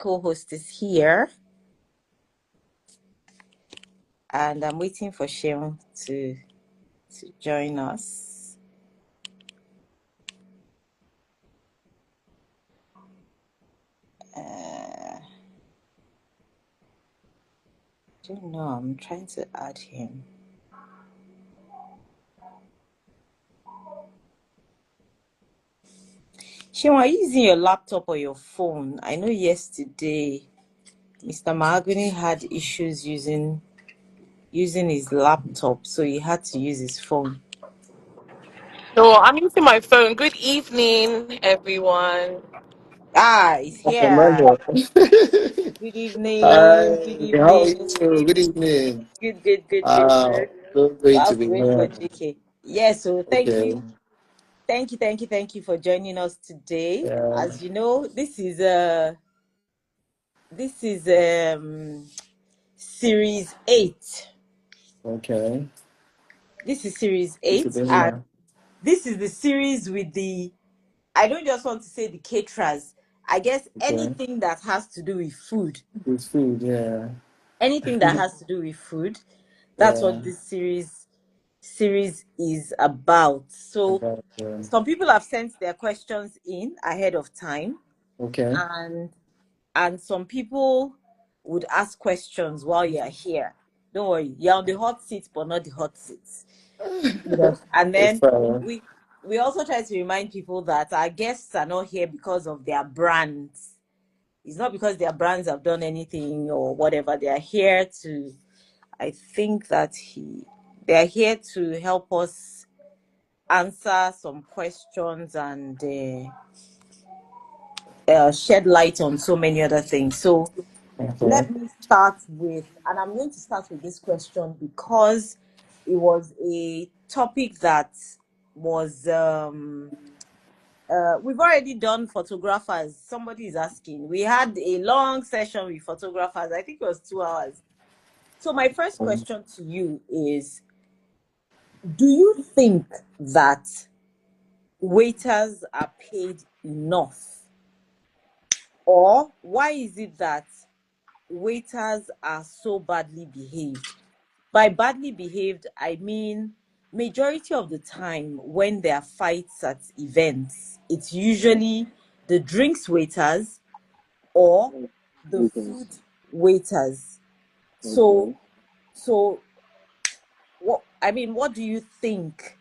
co-host is here, and I'm waiting for Sheon to join us. I don't know. I'm trying to add him. Sheon, are you using your laptop or your phone? I know yesterday Mr. Mahogany had issues using his laptop, so he had to use his phone. No, I'm using my phone. Good evening, everyone. He's here. Remember. Good evening. Good Hi, how are evening. you? Good evening. Good. So great While to be we wait for here. JK. Yes, so thank Okay. you. Thank you for joining us today. Yeah. As you know, this is series 8. Okay. This is series Good to 8, be and here. this is the series with the, I don't just want to say the caterers. I guess Okay. anything that has to do with food. Good food. Yeah. Anything that has to do with food. That's Yeah. what this series is about. So About, some people have sent their questions in ahead of time, okay. and some people would ask questions while you're here. Don't worry, you're on the hot seat, but not the hot seats. And It's then fine. we also try to remind people that our guests are not here because of their brands. It's not because their brands have done anything or whatever. They are here to, I think that they are here to help us answer some questions and shed light on so many other things. So Okay. let me start with, and I'm going to start with this question because it was a topic that was we've already done photographers. Somebody is asking. We had a long session with photographers. I think it was 2 hours. So my first question to you is, do you think that waiters are paid enough? Or why is it that waiters are so badly behaved? By badly behaved, I mean majority of the time when there are fights at events, it's usually the drinks waiters or the Okay. food waiters. So Okay. what do you think?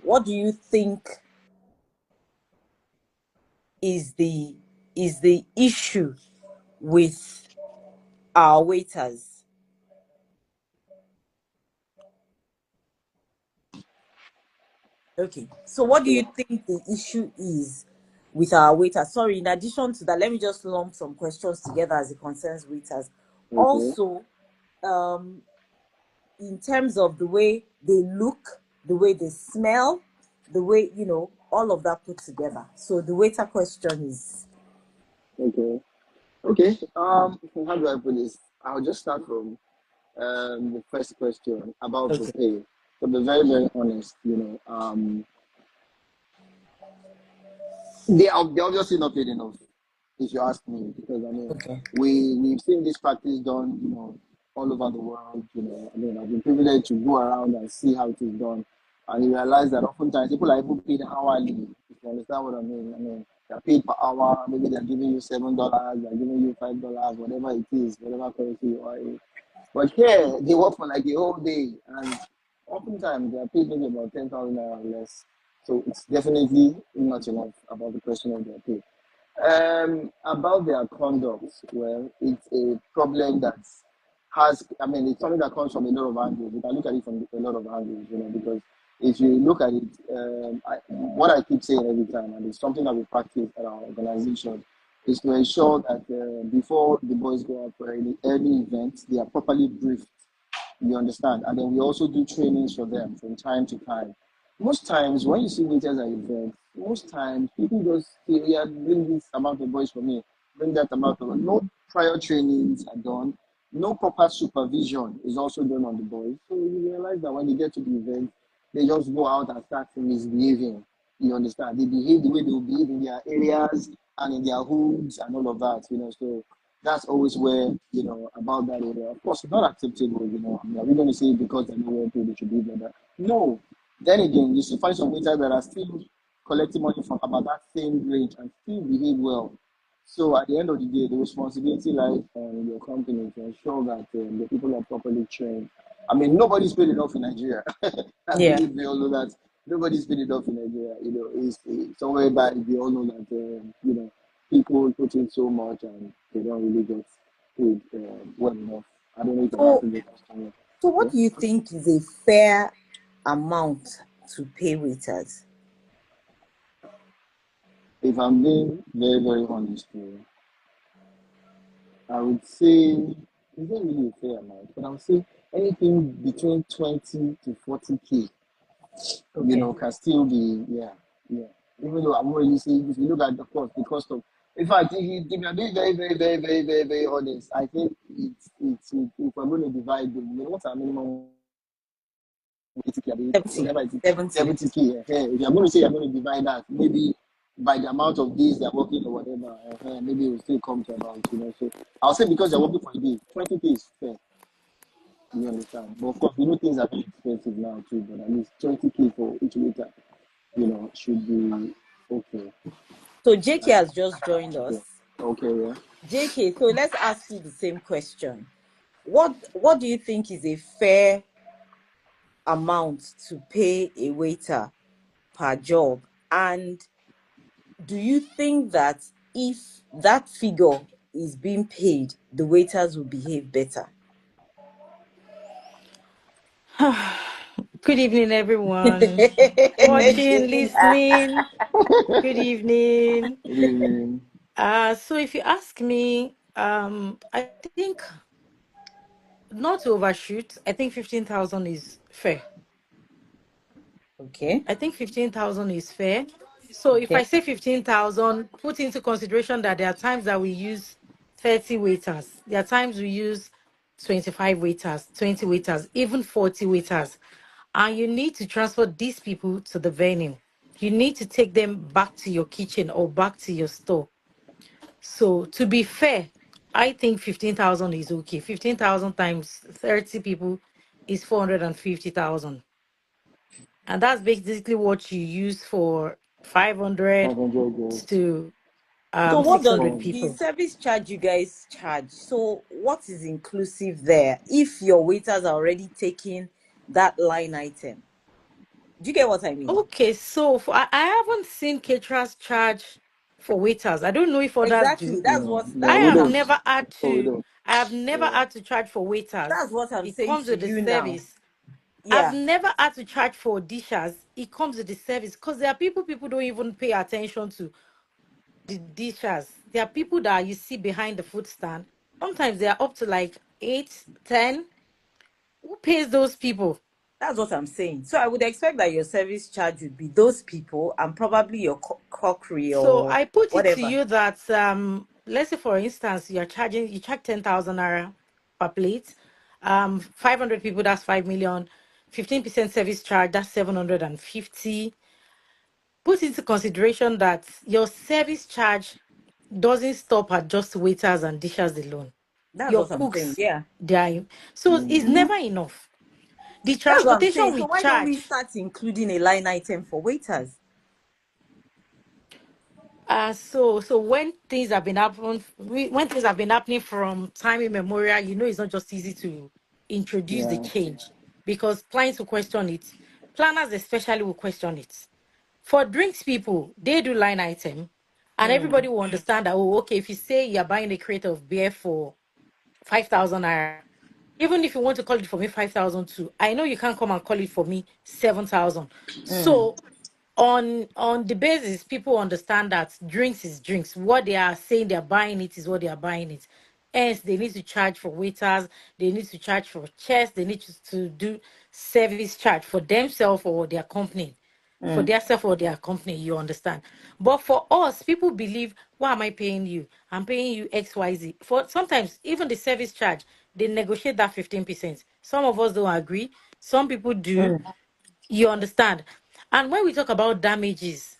What do you think is the issue with our waiters? Okay. So what do you think the issue is with our waiters? Sorry, in addition to that, let me just lump some questions together as it concerns waiters. Okay. Also, um, in terms of the way they look, the way they smell, the way, all of that put together. So the waiter question is Okay. Okay. How do I put this? I'll just start from the first question about the okay. pay. To be very, very honest, they're obviously not paid enough, if you ask me, because Okay. we've seen this practice done, all over the world. I've been privileged to go around and see how it is done, and you realize that oftentimes people are even paid hourly. If you understand what I mean, they're paid per hour. Maybe they're giving you $7, they're giving you $5, whatever it is, whatever currency you are in. But here they work for like a whole day, and oftentimes they are paid maybe about 10,000 naira or less. So it's definitely not enough about the question of their pay. About their conduct, well, it's a problem that it's something that comes from a lot of angles. You can look at it from a lot of angles, because if you look at it, what I keep saying every time, and it's something that we practice at our organization, is to ensure that before the boys go out for any early event, they are properly briefed. You understand? And then we also do trainings for them from time to time. Most times, when you see waiters at events, most times people just say, yeah, bring this amount of boys for me, bring that amount of. No prior trainings are done, no proper supervision is also done on the boys. So you realize that when they get to the event, they just go out and start misbehaving. You understand? They behave the way they will behave in their areas and in their hoods and all of that. So that's always where, about that area. Of course, it's not acceptable, I mean, are we going to say because they're not well paid, they should be better? No. Then again, you should find some waiters that are still collecting money from about that same range and still behave well. So at the end of the day, the responsibility lies on your company to ensure that the people are properly trained. I mean, nobody's paid enough in Nigeria. I Yeah. believe we all know that nobody's paid enough in Nigeria. It's somewhere back we all know that people put in so much and they don't really get paid well enough. I don't know if you're So, asking the question. so what Yeah? do you think is a fair amount to pay waiters? If I'm being very, very honest with you, I would say it's not really a fair amount, but I would say anything between 20 to 40K, Okay. can still be, yeah. Even though I'm already saying, if you look at the cost of, in fact, if you're being very, very, very, very, very, very honest, I think if we're going to divide what's our minimum 80K, 70. whatever it is, 70. 70K. If you're going to say you're going to divide that, maybe by the amount of days they're working or whatever, maybe it will still come to about, So I'll say because they're working for a day, 20K is fair. You understand? But of course, things are very expensive now too, but at least 20K for each waiter, should be okay. So JK has just joined us. Okay, yeah. JK, so let's ask you the same question. What do you think is a fair amount to pay a waiter per job? And do you think that if that figure is being paid, the waiters will behave better? Good evening, everyone. Watching, listening. Good evening. Good evening. So if you ask me, I think not to overshoot, I think 15,000 is fair. Okay. I think 15,000 is fair. So if I say 15,000, put into consideration that there are times that we use 30 waiters. There are times we use 25 waiters, 20 waiters, even 40 waiters. And you need to transport these people to the venue. You need to take them back to your kitchen or back to your store. So to be fair, I think 15,000 is okay. 15,000 times 30 people is 450,000. And that's basically what you use for 500 500 girls. to So what does 600 Um, the people. service charge you guys charge? So what is inclusive there if your waiters are already taking that line item? Do you get what I mean? Okay, so I haven't seen caterers charge for waiters. I don't know if others Exactly. do. That's what I no, we that's what have I'm don't. never had Oh, we to. don't. I have never Yeah. had to charge for waiters. that's what I'm It saying comes to with the you now. service. I've Yeah, never had to charge for dishers. It comes with the service because there are people don't even pay attention to the dishers. There are people that you see behind the food stand. Sometimes they are up to like 8, 10. Who pays those people? that's what I'm saying. So I would expect that your service charge would be those people and probably your cookery So or I put it to whatever. you that let's say for instance you charge 10,000 naira per plate. 500 people, that's 5 million. 15% service charge, that's 750. Put into consideration that your service charge doesn't stop at just waiters and dishers alone. That's Your what I'm saying. cooks, Yeah. so it's never enough. The That's what I'm saying. transportation So we why don't we charge. start including a line item for waiters? So when things have been happening from time immemorial, it's not just easy to introduce the Yeah. change because clients will question it. Planners especially will question it. For drinks people, they do line item, and everybody will understand that. Oh, okay. If you say you're buying a crate of beer for 5,000 naira, even if you want to call it for me 5,000 too, I know you can't come and call it for me 7,000. So on the basis, people understand that drinks is drinks. What they are saying they're buying it is what they are buying it. Hence, they need to charge for waiters, they need to charge for chairs, they need to do service charge for themselves or their company. For their self or their company, you understand. But for us, people believe, why am I paying you? I'm paying you XYZ. For sometimes even the service charge, they negotiate that 15%. Some of us don't agree, some people do. You understand? And when we talk about damages,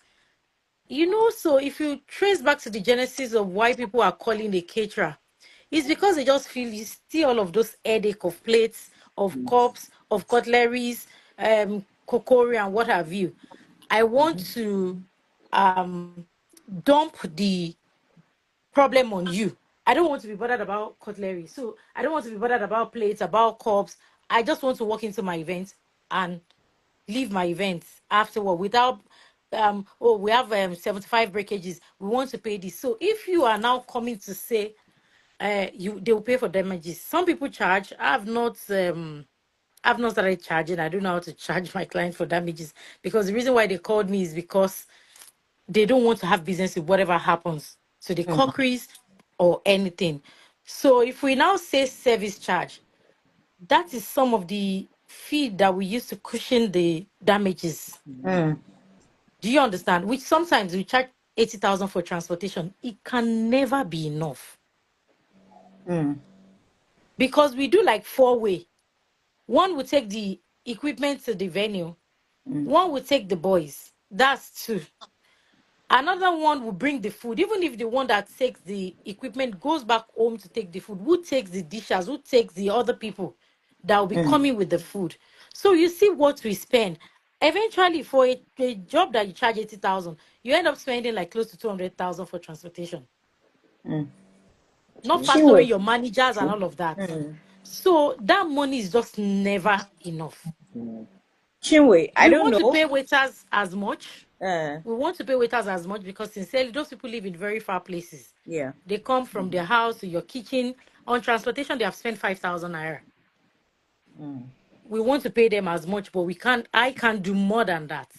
so if you trace back to the genesis of why people are calling a caterer, It's because they just feel you see all of those headache of plates, of cups, of cutleries, cookery and what have you. I want to dump the problem on you. I don't want to be bothered about cutlery. So I don't want to be bothered about plates, about cups. I just want to walk into my event and leave my event afterward without oh, we have 75 breakages. We want to pay this. So if you are now coming to say they will pay for damages. Some people charge. I've not started charging. I don't know how to charge my client for damages because the reason why they called me is because they don't want to have business with whatever happens to the Mm. cookeries or anything. So if we now say service charge, that is some of the fee that we use to cushion the damages. Mm. Do you understand? Which sometimes we charge 80,000 for transportation. It can never be enough Mm. because we do like four-way. One will take the equipment to the venue. Mm. One will take the boys. That's two. Another one will bring the food. Even if the one that takes the equipment goes back home to take the food, who takes the dishes? Who takes the other people that will be Mm. coming with the food? So you see what we spend. Eventually, for a job that you charge 80,000, you end up spending like close to 200,000 for transportation. Mm. Not Chinwe. factoring your managers and all of that. Mm. So that money is just never enough. Chinwe, I We don't want to know. pay waiters as much. Uh, We want to pay waiters as much because sincerely, those people live in very far places. yeah. They come from their house to your kitchen. On transportation, they have spent 5,000 naira. Mm. We want to pay them as much, but we can't. I can't do more than that.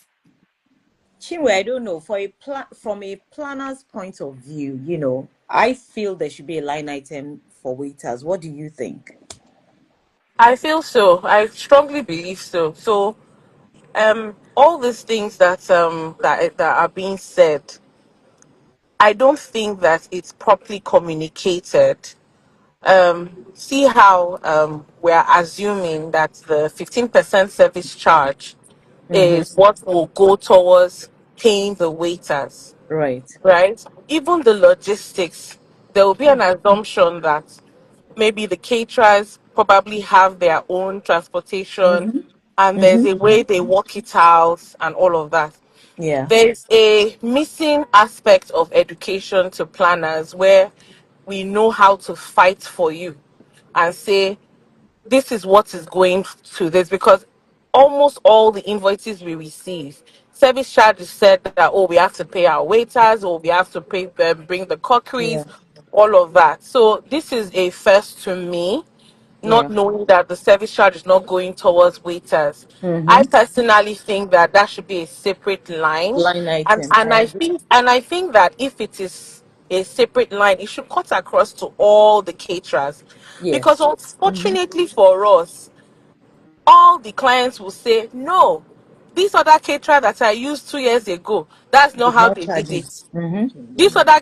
Chinwe, I don't know. From a planner's point of view, I feel there should be a line item for waiters. What do you think? I feel so. I strongly believe so. So, all these things that are being said, I don't think that it's properly communicated. See how we're assuming that the 15% service charge Mm-hmm. is what will go towards paying the waiters, Right. right? Even the logistics, there will be an assumption that maybe the caterers probably have their own transportation Mm-hmm. and there's Mm-hmm. a way they work it out and all of that. Yeah. There's a missing aspect of education to planners where we know how to fight for you and say this is what is going to this, because almost all the invoices we receive, service charges said that, oh, we have to pay our waiters, or we have to pay them, bring the Yeah. cookeries, all of that. So this is a first to me, not Yeah. knowing that the service charge is not going towards waiters. I Mm-hmm. personally think that that should be a separate line, Line and item. and I I agree. think and I think that if it is a separate line, it should cut across to all the caterers, because Yes. Mm-hmm. unfortunately for us, all the clients will say no. This other caterer that I used 2 years ago, that's not It's how not they did charging. it. This Mm-hmm. other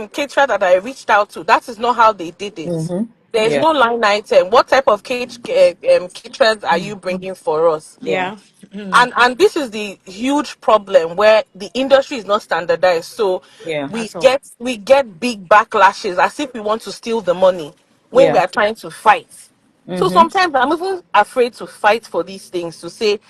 caterer that I reached out to, that is not how they did it. Mm-hmm. There is Yeah. no line item. What type of caterers are you bringing for us? Yeah. Yeah. Mm, And this is the huge problem where the industry is not standardized. So Yeah. we at all. get big backlashes as if we want to steal the money when we Yeah. are trying to fight. So Mm-hmm. sometimes I'm even afraid to fight for these things, to say,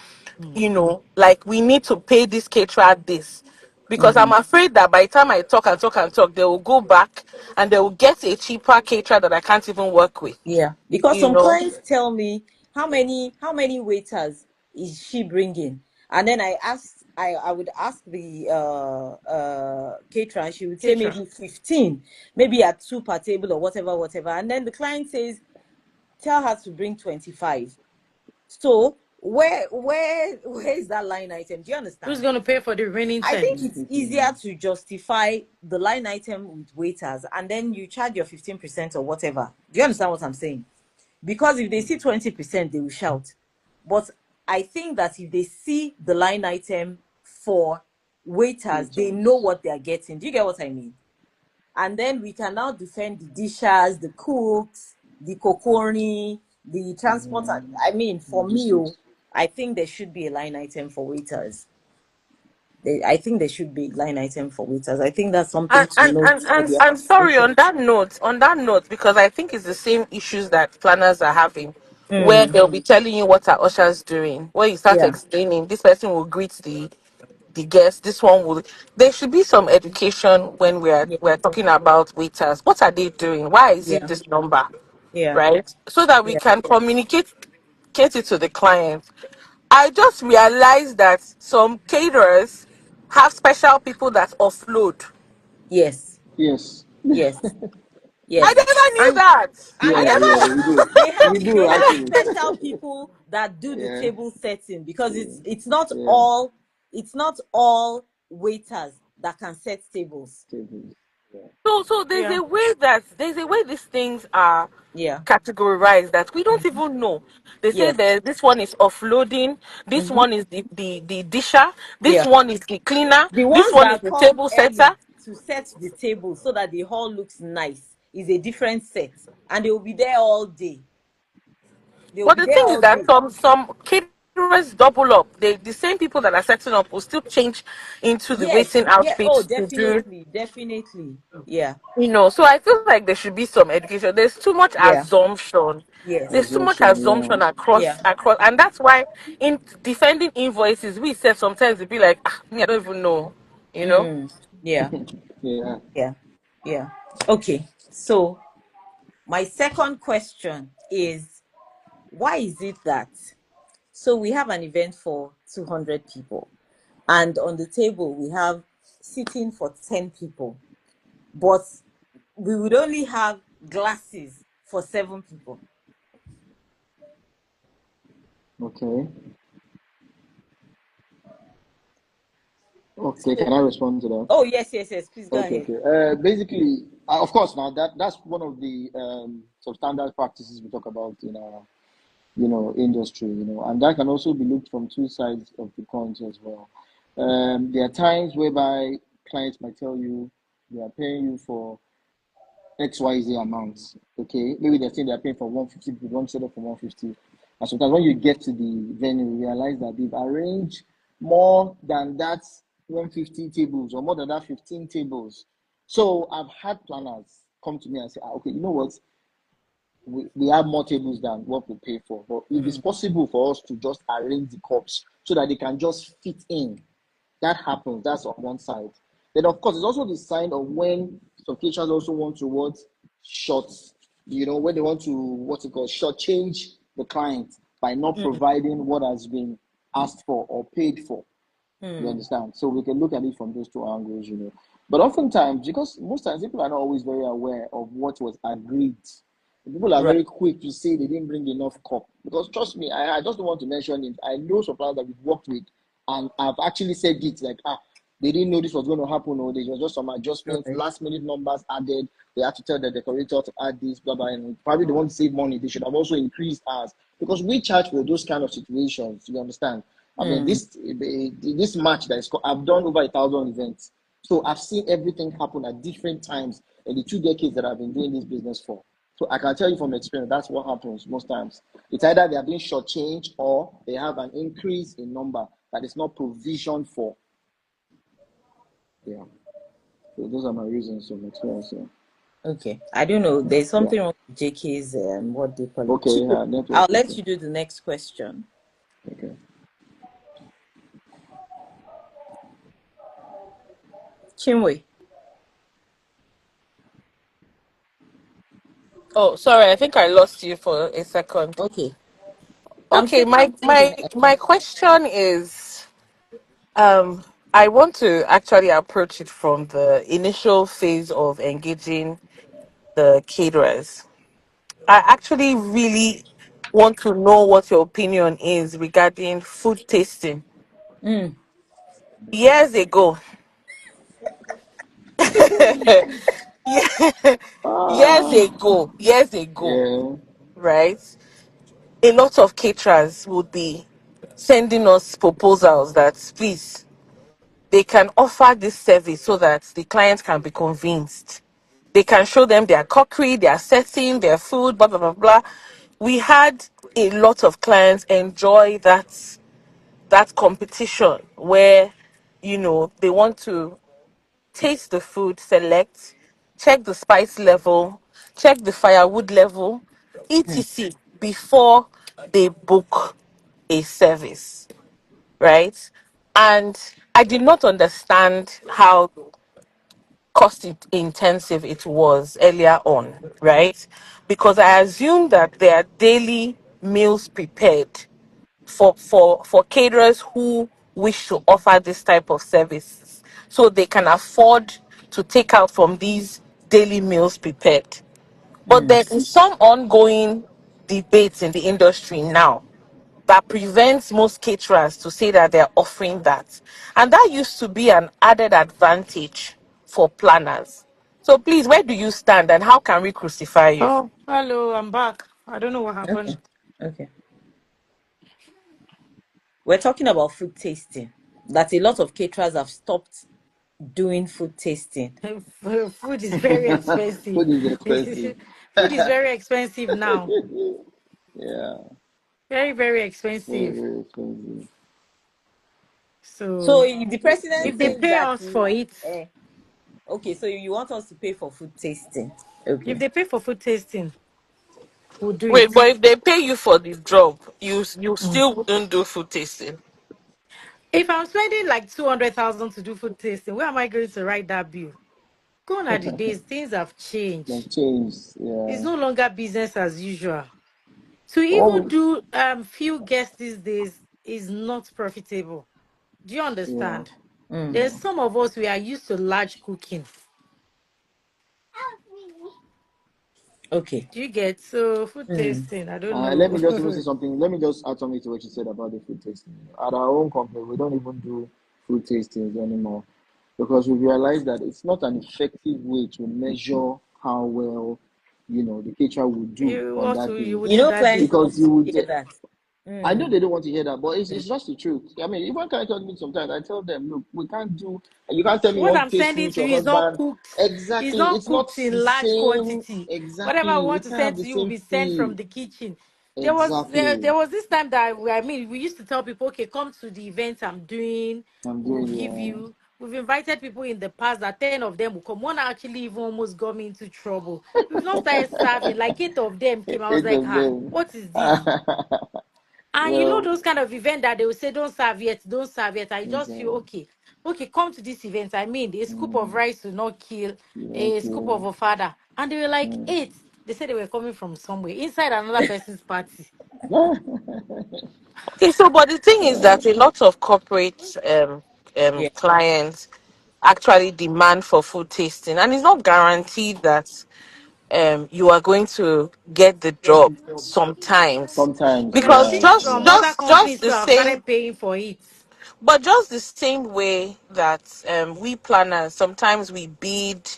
Mm. like, we need to pay this caterer this. Because Mm-hmm. I'm afraid that by the time I talk and talk and talk, they will go back and they will get a cheaper caterer that I can't even work with. Yeah, because You some know? clients tell me how many waiters is she bringing, and then I would ask the caterer, and she would say Caterer. maybe 15, maybe at two per table or whatever, and then the client says tell her to bring 25. So where is that line item? Do you Who's understand? going to pay for the remaining I 10? think it's easier to justify the line item with waiters, and then you charge your 15% or whatever. Do you understand what I'm saying? Because if they see 20%, they will shout. But I think that if they see the line item for waiters, they know what they are getting. Do you get what I mean? And then we can now defend the dishers, the cooks, the kokori, the transporter. I mean, for me, I think there should be a line item for waiters. I think there should be line item for waiters. I think that's something And to note for the sorry, administration. on that note, because I think it's the same issues that planners are having, where Mm, they'll be telling you what are ushers doing. Where you start yeah, explaining, this person will greet the guests, this one will. There should be some education when yeah, we're talking about waiters. What are they doing? Why is it yeah, this number? yeah, Right? So that we yeah. can communicate get it to the client. I just realized that some caterers have special people that offload. Yes, Yes. yes, I yes. never knew And that. I and Yeah, they yeah, never. have we do. We they do have actually. special people that do the Yeah, table setting, because yeah, yeah. it's not all waiters that can set tables. Tables. Yeah. So Yeah, there's a way these things are yeah, categorized that we don't even know. They say yes, that this one is offloading, this hmm, one is the disher, this yeah. one is the cleaner, The this ones one is that the come table setter. early to set the table so that the hall looks nice is a different set, and they will be there all day. They will But be the there thing is all that day. some caterers double up. The same people that are setting up will still change into the Yes, waiting yeah. Oh, outfits to do, definitely, definitely. Yeah, So I feel like there should be some education. There's too much yeah, assumption. yes, There's too much Assumption. Yeah. assumption yeah. across, and that's why in defending invoices, we said sometimes it'd be like, me, I don't even know, you know. Mm, yeah, Yeah. yeah, yeah. Okay, so my second question is, why is it that, so we have an event for 200 people, and on the table we have seating for 10 people, but we would only have glasses for 7 people? Okay. Okay. So, Can I respond to that? oh, yes, yes, yes, please go Okay. ahead. Okay. Basically, of course, now that's one of the substandard practices we talk about in our industry, and that can also be looked from two sides of the coins as well. There are times whereby clients might tell you they are paying you for XYZ amounts. Okay, maybe they're saying they're paying for 150, they want to set up for 150. And sometimes when you get to the venue, you realize that they've arranged more than that 150 tables or more than that 15 tables. So I've had planners come to me and say, okay, you know what? We have more tables than what we pay for. But if it's Mm, possible for us to just arrange the cups so that they can just fit in, that happens. That's on one side. Then, of course, it's also the sign of when some teachers also want to what short, when they want to what's it called, short change the client by not mm, providing what has been asked for or paid for. You mm. understand? So we can look at it from those two angles. But oftentimes, because most times people are not always very aware of what was agreed. People are Right. very quick to say they didn't bring enough cup. Because trust me, I just don't want to mention it. I know suppliers that we've worked with, and I've actually said it like, they didn't know this was going to happen, or there was just some adjustments, Right. last minute numbers added. They had to tell the decorator to add this, blah blah, and probably they want to save money. They should have also increased ours because we charge for those kind of situations. You understand? I mean, Mm, this match that is called, I've done over 1,000 events, so I've seen everything happen at different times in the 2 decades that I've been doing this business for. So I can tell you from experience, that's what happens most times. It's either they are being shortchanged or they have an increase in number that is not provisioned for. Yeah. So those are my reasons of experience. Yeah. okay. I don't know. There's Yeah. something wrong with JK's, what they call it. Okay. Chido, Yeah. Network. I'll let Okay. you do the next question. Okay. Chinwe. Oh, sorry, I think I lost you for a second. Okay. I'm Okay, saying I'll do the next. my question is, I want to actually approach it from the initial phase of engaging the caterers. I actually really want to know what your opinion is regarding food tasting. Mm, Years ago, yeah, Ah. years ago, Yeah. right? A lot of caterers would be sending us proposals that please they can offer this service so that the client can be convinced. They can show them their cookery, their setting, their food, blah blah blah blah. We had a lot of clients enjoy that competition where they want to taste the food, select, check the spice level, check the firewood level, etc. before they book a service, right? And I did not understand how intensive it was earlier on, right? Because I assumed that there are daily meals prepared for caterers who wish to offer this type of service, so they can afford to take out from these daily meals prepared. But there is some ongoing debates in the industry now that prevents most caterers to say that they're offering that. And that used to be an added advantage for planners. So please, where do you stand and how can we crucify you? Oh, hello, I'm back. I don't know what Okay. happened. Okay. We're talking about food tasting. That a lot of caterers have stopped doing food tasting. Food is very expensive. Food is expensive. Food is very expensive now. Yeah, Very, very very, expensive. very expensive. So So if the president if they says pay that us for it, okay, so you want us to pay for food tasting. Okay. if they pay for food tasting, we'll do it. Wait, but if they pay you for the job, you Mm. still wouldn't do food tasting. If I'm spending like 200,000 to do food tasting, where am I going to write that bill? Gone are the days, things have changed. They've changed. It's Yeah. no longer business as usual. To Oh, even do few guests these days is not profitable. Do you yeah. understand? Mm. There's some of us we are used to large cooking. Okay. Do you get so food Mm. tasting? I don't Let me just even say know. something. Let me just add something to what you said about the food tasting. At our own company, we don't even do food tastings anymore because we realize that it's not an effective way to measure how well, the caterer will do You on also that you day. will You do know, that clients day. want Because you to would, hear that. I know Mm. they don't want to hear that, but it's just the truth. I mean, even client tells me sometimes, I tell them, look, we can't do, you can't tell me you What want I'm to taste sending with to your you is not husband. cooked. It's Exactly. not It's not cooked in the large same. quantity. Whatever I Exactly. want It to can't have send the to you will same be sent feel. from the kitchen. Exactly. There was this time that I mean we used to tell people, okay, come to the event I'm doing. I'm We'll doing, give yeah. you. We've invited people in the past that 10 of them will come. One actually even almost got me into trouble. We've not started serving. Like 8 of them came. I was Eight like, of ah, them. what is this? And you know Well, those kind of event that they will say don't serve yet, don't serve yet. I just feel okay. okay, okay, come to this event. I mean, a scoop of Mm, rice will not kill a scoop okay. of a father. And they were like Mm. eight. They said they were coming from somewhere inside another person's party. Okay, so but the thing is that a lot of corporate Yeah. clients actually demand for food tasting, and it's not guaranteed that you are going to get the job sometimes, Sometimes, Some because yeah, see some just yeah. other just just companies the too have same started paying for it. but just the same way that we planners sometimes we bid,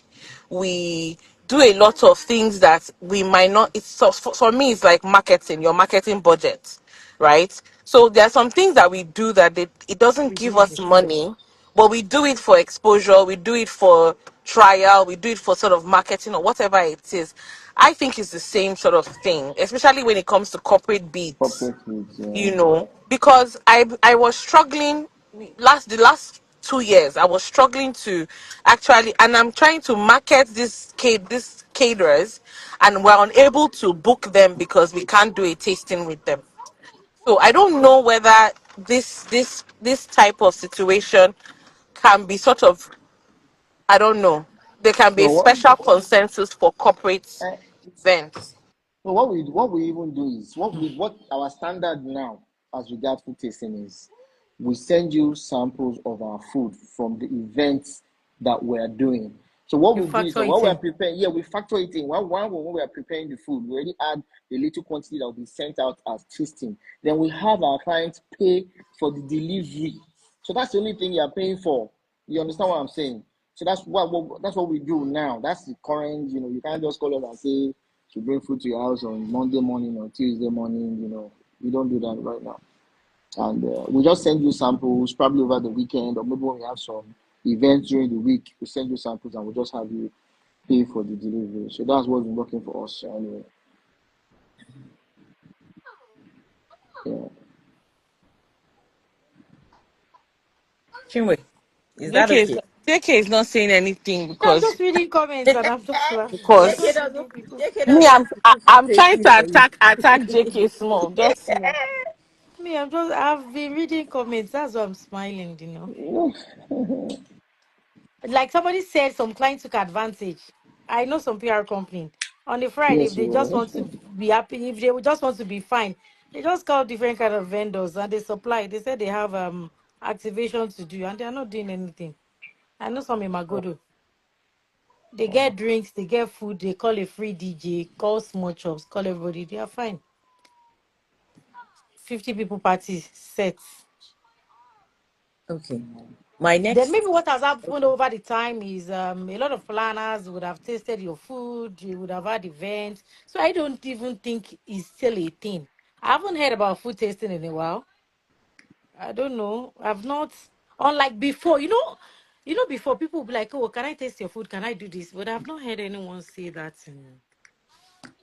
we do a lot of things that we might not. It's so for me, it's like marketing, your marketing budget, right? So there are some things that we do that it doesn't give Reduce us it. money, but we do it for exposure, we do it for trial, we do it for sort of marketing or whatever it is. I think it's the same sort of thing, especially when it comes to corporate bids, Corporate foods, yeah. because I was struggling the last 2 years. I was struggling to actually, and I'm trying to market this caterers, and we're unable to book them because we can't do a tasting with them. So I don't know whether this type of situation can be sort of, I don't know, there can be a So what? special consensus for corporate eh, events. So what we even do is what our standard now as regards food tasting is we send you samples of our food from the events that we're doing. So what You we do is factor that it when we're in. preparing, yeah, we factor it in. When we are preparing the food, we already add the little quantity that will be sent out as tasting. Then we have our clients pay for the delivery. So that's the only thing you are paying for. You understand what I'm saying? So that's what we do now. That's the current. You can't just call us and say to bring food to your house on Monday morning or Tuesday morning. We don't do that right now. And we just send you samples probably over the weekend or maybe when we have some events during the week, we send you samples and we just have you pay for the delivery. So that's what's been working for us anyway. Yeah. Chinwe. Is that JK is, okay? JK is not saying anything No, I'm just because reading comments and I'm just laughing. I'm JK just because reading doesn't people. JK me, doesn't want to do food I'm trying tasting to for you. attack JK small, just small. Me, I've been reading comments. That's why I'm smiling. Like somebody said some client took advantage. I know some PR company. On the Friday, if Yes, they just oh. want to be happy, if they would just want to be fine, they just call different kind of vendors and they supply. They said they have activation to do and they're not doing anything. I know some in Magodo. They get drinks, they get food, they call a free DJ, call small chops, call everybody. They are fine. 50 people party sets. Okay. My Then next maybe what has happened over the time is a lot of planners would have tasted your food, you would have had events. So I don't even think it's still a thing. I haven't heard about food tasting in a while. I don't know. I've not, unlike before, before people would be like, oh, can I taste your food? Can I do this? But I've not heard anyone say that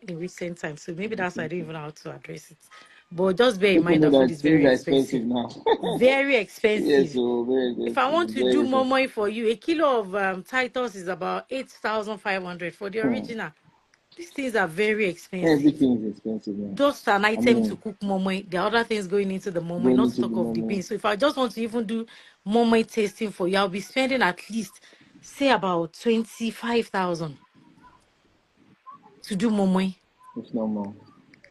in recent times. So maybe that's why I don't even know how to address it. But just bear in People mind know that food that is things very are expensive expensive. now. Very Yes, expensive. so very If I want expensive. to do Very expensive. momo for you, a kilo of Titus is about 8,500 for the Hmm. original. These things are very expensive. Everything is expensive now. Just an I item to mean, cook momo. There are other things going into the momo, going not to into the talk of the moment. beans. So if I just want to even do momo tasting for you, I'll be spending at least, say, about 25,000 to do momo. It's no more.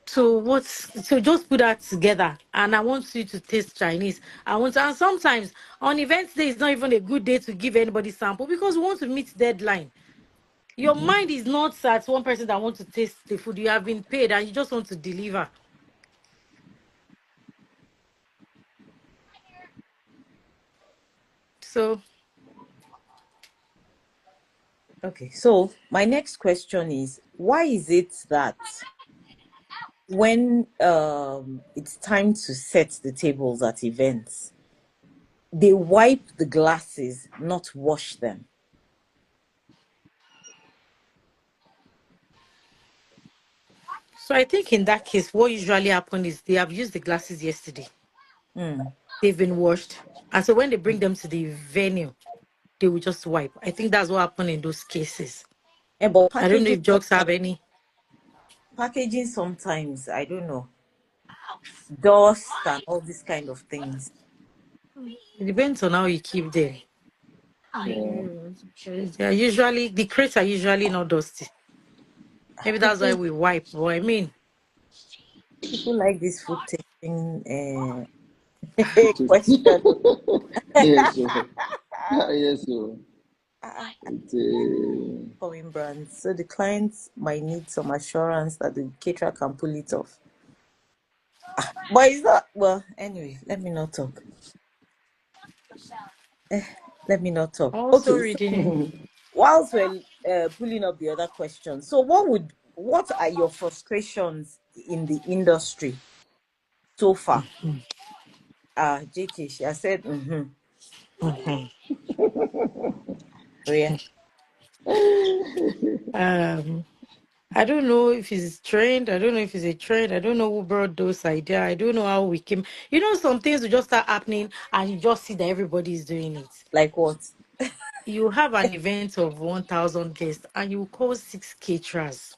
So just put that together and I want you to taste Chinese. And sometimes on events day is not even a good day to give anybody sample because we want to meet deadline. Your mind is not at one person that wants to taste the food. You have been paid and you just want to deliver. So Okay, so my next question is why is it that when it's time to set the tables at events, they wipe the glasses, not wash them? I think in that case, what usually happens is they have used the glasses yesterday. Mm. They've been washed. And so when they bring them to the venue, they will just wipe. I think that's what happened in those cases. But I don't know if jokes have any. packaging sometimes, I don't know, dust and all these kind of things. It depends on how you keep them. Yeah. The crates are usually not dusty. Maybe that's why People we wipe. But I mean, people like this food tasting Just- question. yes, so. Yes, so. Ah, It's, coming brands. So the clients might need some assurance that the caterer can pull it off. But it's not well, anyway, let me not talk. Let me not talk. also Okay, so reading. whilst we're pulling up the other questions, so what are your frustrations in the industry so far? JK, I said, Mhm. oh yeah. Um, I don't know if it's trained. I don't know if it's a trend. I don't know who brought those ideas. I don't know how we came. Some things will just start happening and you just see that everybody is doing it. Like what? You have an event of 1,000 guests and you call 6 caterers.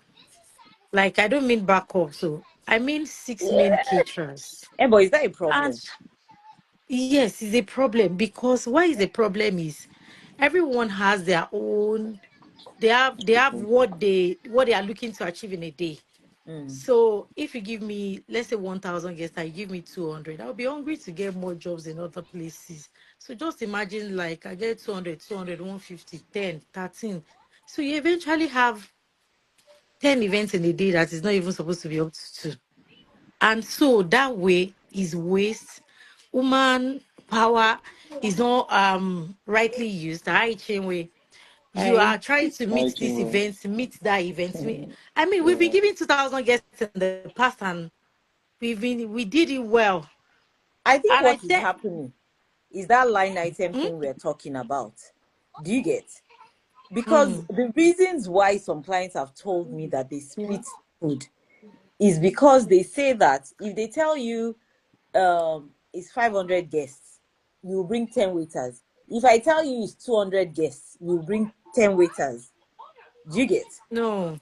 Like, I don't mean backup. So I mean 6 main Yeah. caterers. But is that a And problem? yes, it's a problem because why is the problem is everyone has their own. They have what they are looking to achieve in a day. Mm. So if you give me, let's say 1,000 guests, and you give me 200, I'll be hungry to get more jobs in other places. So just imagine like I get 200, 200, 150, 10, 13. So you eventually have 10 events in a day that is not even supposed to be up to two. And so that way is waste. Human power is not rightly used. The high chain way. You I are trying to I meet this can, event, meet that event. I mean, we've been yeah. giving 2,000 guests in the past and we did it well. I think And I what is said, happening is that line item mm, thing we're talking about. Do you get? Because mm, the reasons why some clients have told me that they split food is because they say that if they tell you it's 500 guests, you bring 10 waiters. If I tell you it's 200 guests, you bring 10 waiters. Do you get? No.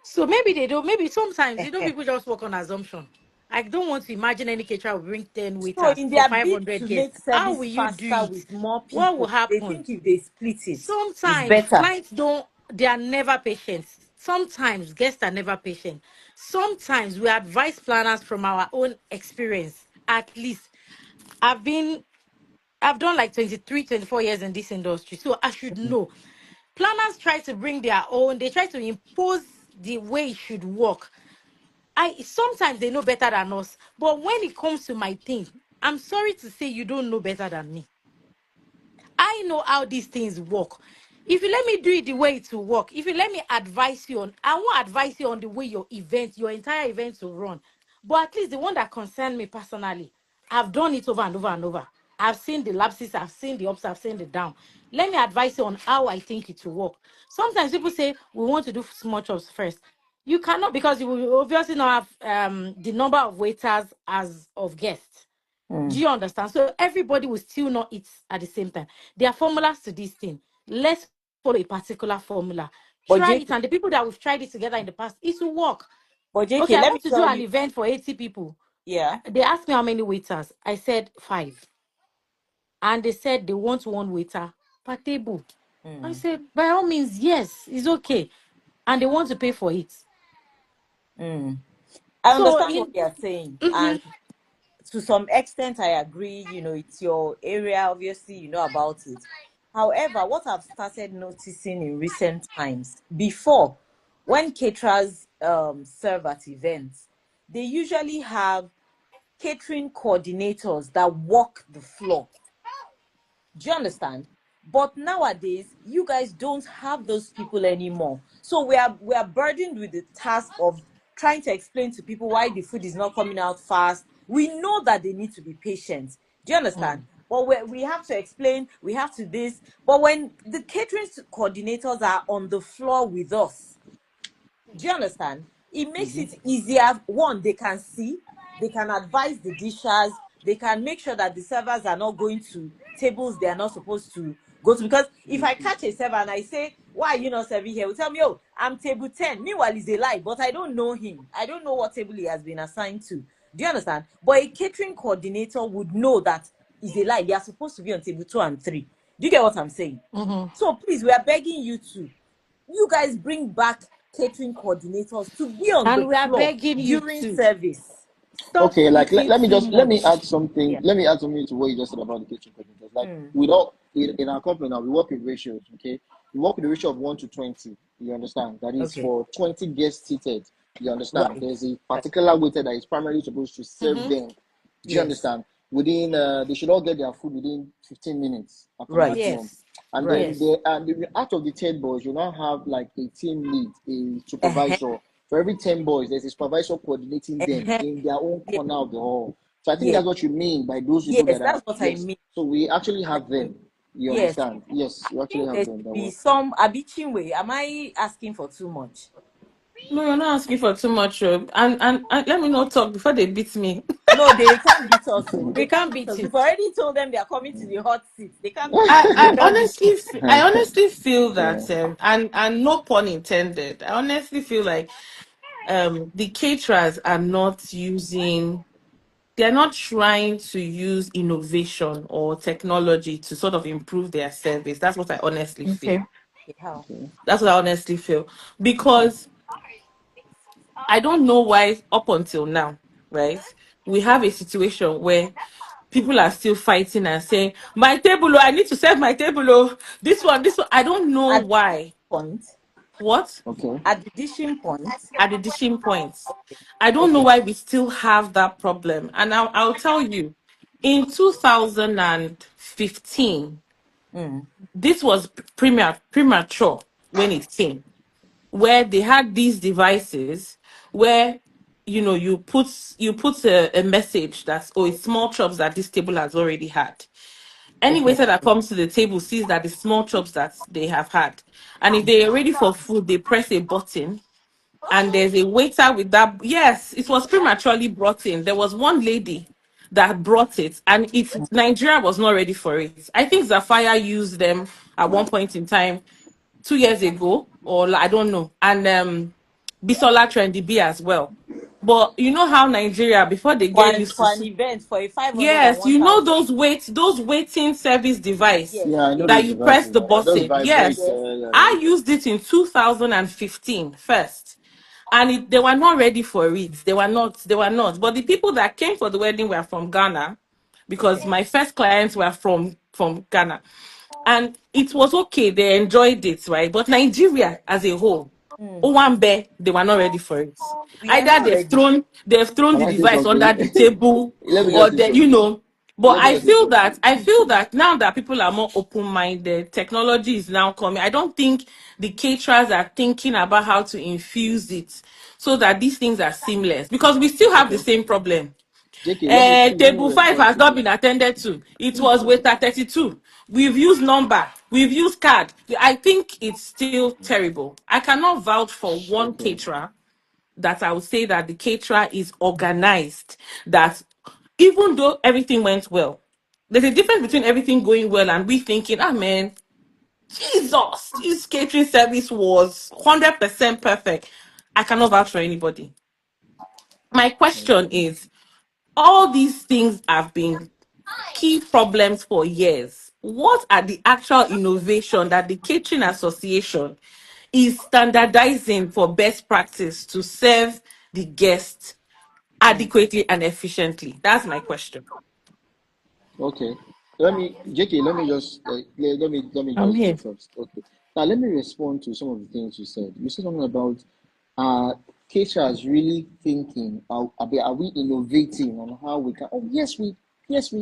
So maybe they don't. Maybe sometimes people just work on assumption. I don't want to imagine any caterer will bring 10 So waiters in for their bid 500 to guests. make How will service you do faster it? with more What will people, they happen? think if they split it, it's Sometimes better. clients don't, they are never patient. Sometimes guests are never patient. Sometimes we advise planners from our own experience. At least I've been, I've done like 23, 24 years in this industry. So I should know. Planners try to bring their own, they try to impose the way it should work. I sometimes they know better than us. But when it comes to my thing, I'm sorry to say you don't know better than me. I know how these things work. If you let me do it the way it will work, if you let me advise you on, I won't advise you on the way your entire event will run. But at least the one that concerns me personally, I've done it over and over and over. I've seen the lapses, I've seen the ups, I've seen the down. Let me advise you on how I think it will work. Sometimes people say we want to do small jobs first. You cannot, because you will obviously not have the number of waiters as of guests. Do Mm. you understand? So everybody will still not eat at the same time. There are formulas to this thing. Let's follow a particular formula. But Try JK, it, and the people that we've tried it together in the past, it will work. but Okay, JK, I let me want to do tell an you, event for 80 people. yeah. They asked me how many waiters. I said 5. And they said they want 1 waiter per table. I Mm. said, by all means, yes, it's okay. And they want to pay for it. Mm. I So understand what in you're saying, mhm, and to some extent, I agree. You know, it's your area, obviously, you know about it. However, what I've started noticing in recent times, before, when caterers serve at events, they usually have catering coordinators that walk the floor. Do you understand? But nowadays, you guys don't have those people anymore. So we are burdened with the task of trying to explain to people why the food is not coming out fast. We know that they need to be patient. Do you understand? mm, But we have to explain, we have to this. But when the catering coordinators are on the floor with us, do you understand? It makes Mm-hmm. it easier. One, they can see, they can advise the dishers, they can make sure that the servers are not going to tables they are not supposed to go to. Because if I catch a server and I say, why are you not serving here? Will tell me, oh, I'm table 10. Meanwhile, he's a lie, but I don't know him. I don't know what table he has been assigned to. Do you understand? But a catering coordinator would know that is a lie. They are supposed to be on table 2 and 3. Do you get what I'm saying? mhm. So please, we are begging you to, you guys bring back catering coordinators to be on the And we are floor begging you during to service. stop Okay, like splitting too let me add much. something. Yeah. Let me add something to what you just said about the kitchen coordinators. Like Mm. we don't in our company now, we work with ratios. Okay, we work with a ratio of 1 to 20. You understand? That is Okay. for 20 guests seated. You understand? Right. There's a Right. particular waiter that is primarily supposed to serve Mhm. them. Do you Yes. understand? Within they should all get their food within 15 minutes at the Right. maximum. Yes. And Right. then Yes. out of the 10 boys, you now have like a team lead, a Uh-huh. supervisor. For every 10 boys, there's a supervisor coordinating them Uh-huh. in their own Yes. corner of the hall. So I think Yes. that's what you mean by those people Yes. that are, That's what I yes. mean. So we actually I have mean, them. You yes. understand? Yes, we I actually think there have them should that be work. some Abichin way. Am I asking for too much? No, you're not asking for too much. And let me not talk before they beat me. No, they can't beat us. So We they can't can't beat beat us. you. We've already told them they are coming to the hot seat. They can't beat I, us. We I can't beat honestly, you. I honestly feel Yeah. that, and no pun intended. I honestly feel like the caterers are not using, they're not trying to use innovation or technology to sort of improve their service. That's what I honestly feel. Okay. Okay, how? Okay. That's what I honestly feel. Okay. Because I don't know why up until now, right? We have a situation where people are still fighting and saying, my table, oh, I need to serve my table, oh, this one. I don't know At the why. point, What? Okay. at the dishing point. At the dishing points. I don't know Okay. why we still have that problem. And I'll tell you, in 2015, Mm. this was premature when it came, where they had these devices where you put a message that's, oh, it's small chops that this table has already had. Any Okay. waiter that comes to the table sees that the small chops that they have had, and if they are ready for food, they press a button, and there's a waiter with that. Yes, it was prematurely brought in. There was one lady that brought it, and Nigeria was not ready for it. I think Zafaya used them at one point in time 2 years ago, or I don't know, and Bisola Trendy B as well. But you know how Nigeria, before they get used For an to, event, for a 500 and yes, you know 1,000. those waiting service device Yes, Yeah, I know that those you press devices. the Those button. vibrate. Yes, yes. I used it in 2015 first, and they were not ready for it. They were not. They were not. But the people that came for the wedding were from Ghana, because my first clients were from Ghana, and it was okay. They enjoyed it, right? But Nigeria as a whole, Mm. Owambe, they were not ready for it. We are Either not ready. they've thrown Can the I say device under something? the table, Let me or just say they, something. But Let me just say something. I feel that now that people are more open-minded, technology is now coming. I don't think the caterers are thinking about how to infuse it so that these things are seamless, because we still have the Okay. same problem. JK, let me Table 5 respond has to not you. been attended to. It was waiter 32. We've used number. We've used card. I think it's still terrible. I cannot vouch for one Okay. caterer that I would say that the caterer is organized. That even though everything went well, there's a difference between everything going well and we thinking, ah man, Jesus, this catering service was 100% perfect. I cannot vouch for anybody. My question Okay. is, all these things have been key problems for years. What are the actual innovation that the Catering Association is standardizing for best practice to serve the guests adequately and efficiently? That's my question. Okay. JK, let me I'm just go here. first. Okay. Now let me respond to some of the things you said. You said something about caterers really thinking, are we innovating on how we can? Oh yes we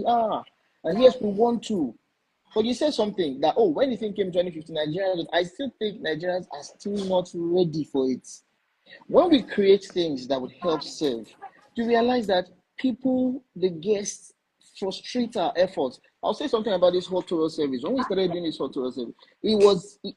are, and yes we want to. But you said something that, oh, when the thing came 2015, Nigerians, I still think Nigerians are still not ready for it. When we create things that would help serve, you realize that people, the guests, frustrate our efforts. I'll say something about this hot tour service. When we started doing this hot tour service,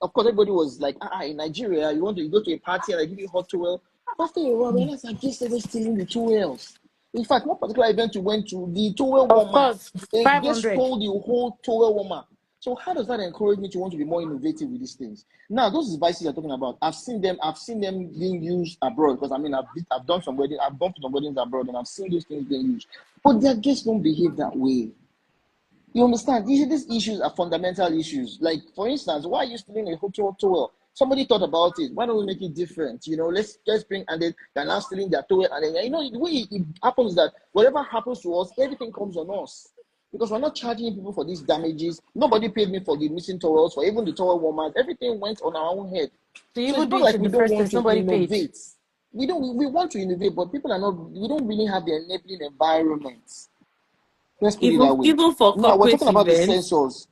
of course, everybody was like, in Nigeria, you go to a party and I give you hot tour. After a while, I realized that guests started stealing the towels. In fact, one particular event we went to, the towel Of warmer, course, a guest 500. stole the whole towel warmer. So how does that encourage me to want to be more innovative with these things? Now, those devices you're talking about, I've seen them being used abroad, because I mean I've done some weddings, I've gone to some weddings abroad and I've seen those things being used. But their guests don't behave that way. You understand? These issues are fundamental issues. Like, for instance, why are you stealing a hotel towel? Somebody thought about it. Why don't we make it different? Let's bring, and they're now stealing their towel. And then, the way it happens is that whatever happens to us, everything comes on us. Because we're not charging people for these damages. Nobody paid me for the missing towels, for even the towel warmers. Everything went on our own head. To So even it's do not it like in we the don't first want place, to nobody paid. innovate. We want to innovate, but people are not, we don't really have the enabling environments. Let's put it that way. Even for Now we're corporate talking about the events, sensors.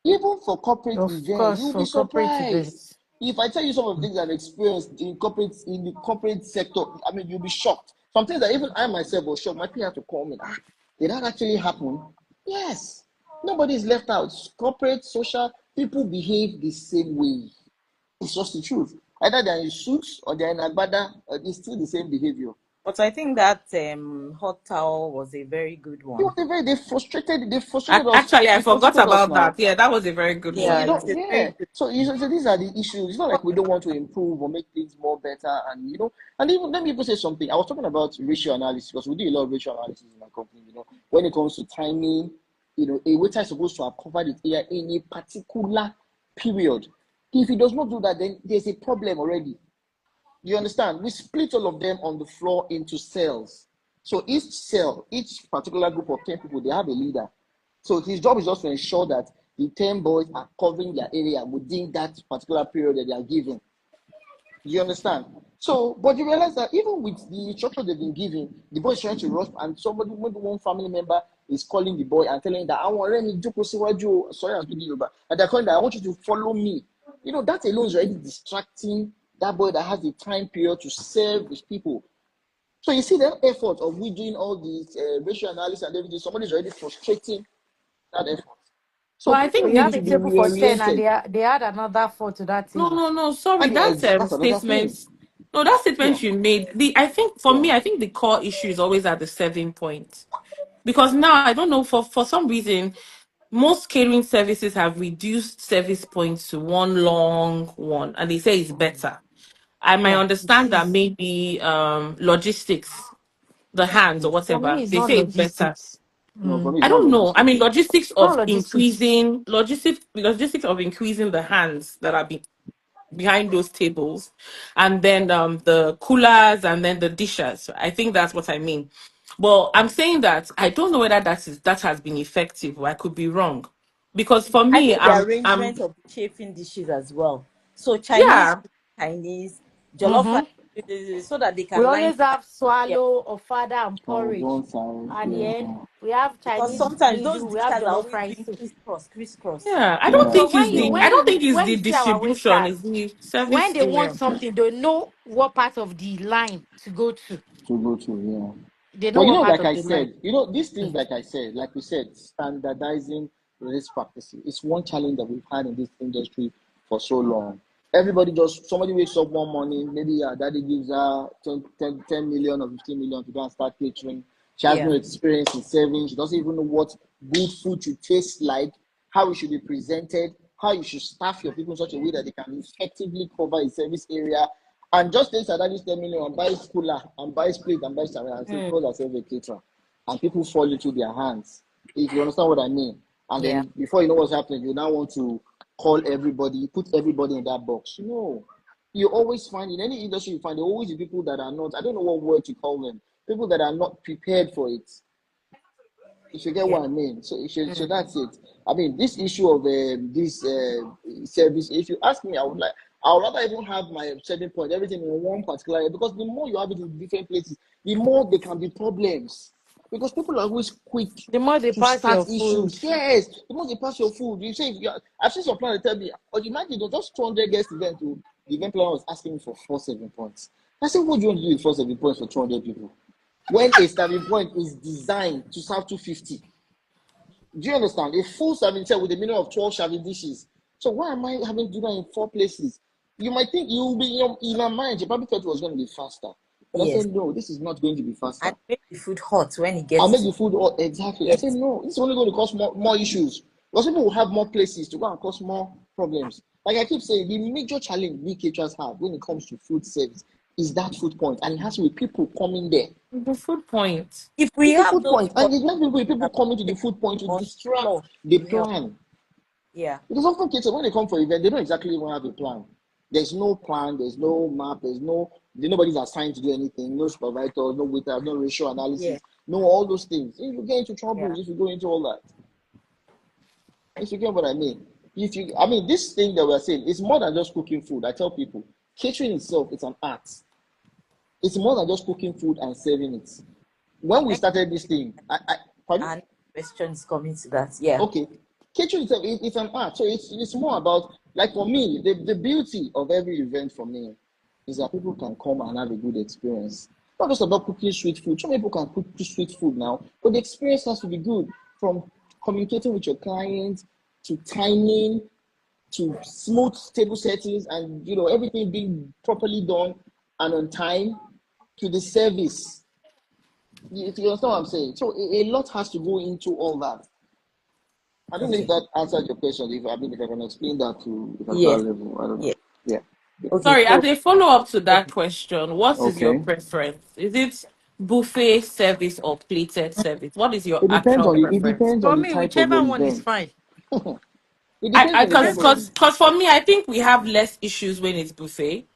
Even for corporate Of events, course, you'll be for corporate surprised. events. If I tell you some of the things I've experienced in the corporate sector, I mean you'll be shocked. Some things that even I myself was shocked. My peer had to call me. Did that actually happen? Yes. Nobody is left out. Corporate, social, people behave the same way. It's just the truth. Either they're in suits or they're in agbada, it's still the same behavior. But I think that hot towel was a very good It one. was a very they frustrated us. actually, I They forgot frustrated us about now. that. Yeah, that was a very good So one. Yeah, you it's don't, a yeah. very good So these are the issues. It's not like we don't want to improve or make things more better, and and even let me even say something. I was talking about ratio analysis because we do a lot of ratio analysis in my company. When it comes to timing, a waiter is supposed to have covered it here in a particular period. If he does not do that, then there's a problem already. You understand? We split all of them on the floor into cells. So each cell, each particular group of 10 people, they have a leader. So his job is just to ensure that the 10 boys are covering their area within that particular period that they are given. You understand? So, but you realize that even with the instruction they've been given, the boy is trying to rush, and maybe one family member is calling the boy and telling him that I want to do sorry, I'm speaking Yoruba, and they're calling that I want you to follow me. That alone is already distracting that boy that has the time period to serve his people. So you see that effort of we doing all these racial analysis and everything, somebody's already frustrating that effort. So Well, I people think But you the, need have to a be table for 10 and reoriented. they add another 4 to that no, table. no, no, sorry, And that that's another statement. thing. No, that Yeah, statement you made. I think for yeah. me, I think the core issue is always at the 7 point. because now I don't know, for some reason most catering services have reduced service points to one long one, and they say it's better. I might Yeah. understand that maybe logistics, the hands or For me, whatever, it's they not say it's better. logistics. No, for me, I it's not don't know. I logistics. mean, logistics It's not of logistics. increasing the hands that are behind those tables, and then the coolers, and then the dishes. I think that's what I mean. Well, I'm saying that I don't know whether that has been effective, or I could be wrong. Because for I me, think the I'm arrangement of the chafing dishes as well. So Chinese, yeah. Chinese, jollof Mm-hmm. rice, so that they We can line. always have Yeah, swallow or father and On porridge. one side, At the end, yeah. we have because Chinese sometimes those middle, we have dishes are jollof always rice doing soup. crisscross, crisscross. Yeah, I don't Yeah, So think when it's you the yeah. I when don't you think it's when the you see our distribution, waiters, it's the when service they want area. something, they know what part of the line to go to. To go to, yeah. They know Well, what part like of I the line. said, these things, like we said, standardizing this practices. It's one challenge that we've had in this industry for so long. Everybody somebody wakes up one morning, maybe her daddy gives her 10 million or 15 million to go and start catering. She has no Yeah, experience in serving. She doesn't even know what good food should taste like, how it should be presented, how you should staff your people in such a way that they can effectively cover a service area, and just takes her daddy's 10 million and buys cooler and buys plate and buys salad and says, mm, call herself a caterer. And people fall into their hands. If you understand what I mean. And yeah. then before you know what's happening, you now want to call everybody, put everybody in that box. No. You always find in any industry you find there always the people that are not, I don't know what word to call them, people that are not prepared for it. If you get Yeah. what I mean. So Mm. that's it. I mean, this issue of this service, if you ask me, I would rather even have my selling point, everything in one particular area, because the more you have it in different places, the more there can be problems. Because people are always quick The more they to pass start your food, issues. Yes, the more they pass your food. You say, I've seen some planner tell me, or imagine just 200 guest event, the event planner was asking me for 4 7 points. I said, what do you want to do with 4 7 points for 200 people? When a serving point is designed to serve 250. Do you understand? A full serving set with a minimum of 12 serving dishes. So why am I having dinner in 4 places? You might think you will be in your mind, you probably thought it was going to be faster. But I Yes, said, no, this is not going to be faster. and make the food hot when it I'll gets make to. the food all exactly. I said, Yes, no, it's only going to cause more issues. Because people will have more places to go and cause more problems. Like I keep saying, the major challenge we caterers have when it comes to food service is that food point. And it has to be people coming there. The food point. if we It's a have food those point. And spots it's not people that coming to the take food point to on distract floor, the will help. plan. Yeah, Because often kids, when they come for event, they don't exactly even have a plan. There's no plan, there's no map, nobody's assigned to do anything, no supervisor, no waiter, no ratio yeah, analysis, no all those things. If you get into trouble, yeah. if you go into all that, if you get what I mean. This thing that we're saying is more than just cooking food. I tell people, catering itself, it's an art. It's more than just cooking food and serving it. When we Next, started this thing, pardon? and question is coming to that. Yeah, Okay, catering itself, it's an art. So it's more about, like for me, the beauty of every event for me is that people can come and have a good experience. Not just about cooking sweet food. Some people can cook sweet food now, but the experience has to be good. From communicating with your clients to timing to smooth table settings and everything being properly done and on time to the service. You understand what I'm saying? So a lot has to go into all that. I don't know if okay. that answered your question. If I can explain that to the particular Yes, level, I don't know. yes. Yeah. Okay, Sorry, so as a follow up to that question, what is your Okay. preference? Is it buffet service or plated service? What is your It depends actual on preference? for the me, type of whichever your one is event. fine. It depends I on the type of. cause for me, I think we have less issues when it's buffet.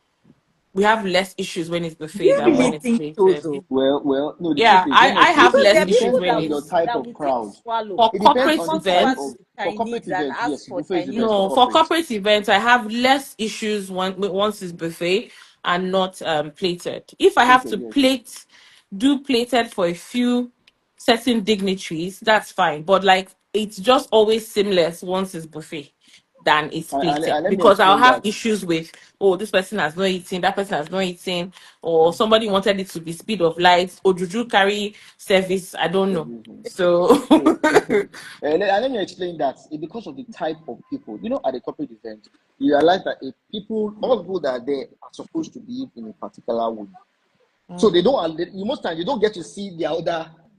We have less issues when it's do buffet you than when really it's think so plated. though? No. The truth Yeah, is, I have Because less there it are issues people depends when that on will your it's type that of will take crowd. swallow. for It depends corporate on the Come type over events. to of the for corporate Chinese and events. ask Yes, for buffet is the Chinese best for No, food. for corporate. corporate events, I have less issues once it's buffet and not plated. If I have Plated, to yes. do plated for a few certain dignitaries, that's fine. But like it's just always seamless once it's buffet than it's plated And let me because I'll explain have that. issues with, oh, this person has not eaten, that person has not eaten, or somebody wanted it to be speed of light, or juju carry service, I don't know. So So, let me explain that. Because of the type of people, at a corporate event, you realize that all the people that are there are supposed to behave in a particular way. So they don't. Most times you don't get to see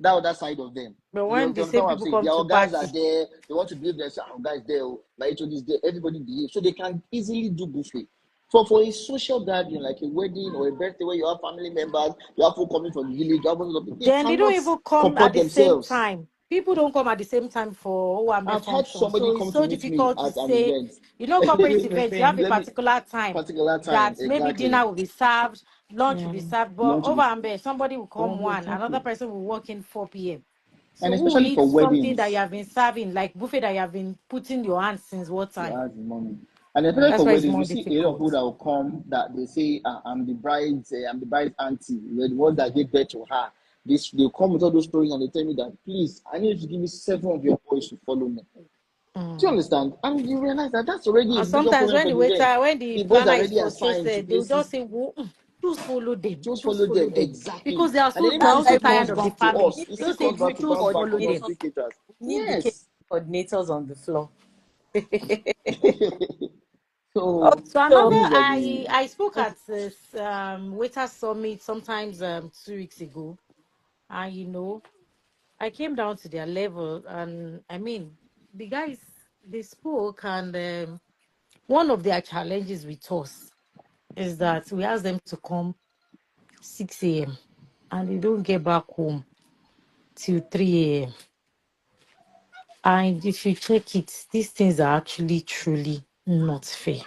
that other side of them. But You when the understand same what I'm people saying? come Their to guys are party, there. They want to behave themselves. Our guys there. My HOD is there. Everybody behave. So they can easily do buffet. For a social gathering like a wedding or a birthday where you have family members, you have people coming from the village, you have people, they then they don't cannot even come at comport the same themselves. time. People don't come at the same time for Owambe I've had function. So somebody it's come to so meet me difficult to at an say, event. corporate events, you have a Let me particular time particular time that maybe exactly. dinner will be served, lunch will be Mm. served, but Lunch will be Owambe, somebody will come one, exactly. another person will work in 4 p.m. So And who will especially eat for something that you weddings, have been serving, like buffet that you have been putting your hands since what you time? add the money. And especially That's for why it's weddings, more you see a lot of difficult. people that will come that they say, I'm the bride's auntie, the one that gave birth to her. This they come with all those stories and they tell me that please, I need you to give me 7 of your boys to follow me. Do you Mm. understand? And you realize that that's already a And major sometimes problem when for the the event. waiter, when the The boys are planner is already assigned to frustrated, they'll places. just say, Just just follow follow them them. exactly. Because they are And then so, they're anytime also I it we tired comes of the back to family. us, need it the still They'll say, comes back to catering just bounce back follow to us, them. coordinators. three caterers. We need the catering Yes. coordinators on the floor. So So Also, another, these are the I spoke at this waiter summit sometimes 2 weeks ago, and I came down to their level, and I mean, the guys, they spoke, and one of their challenges with us is that we ask them to come 6 a.m. and they don't get back home till 3 a.m. And if you check it, these things are actually truly not fair.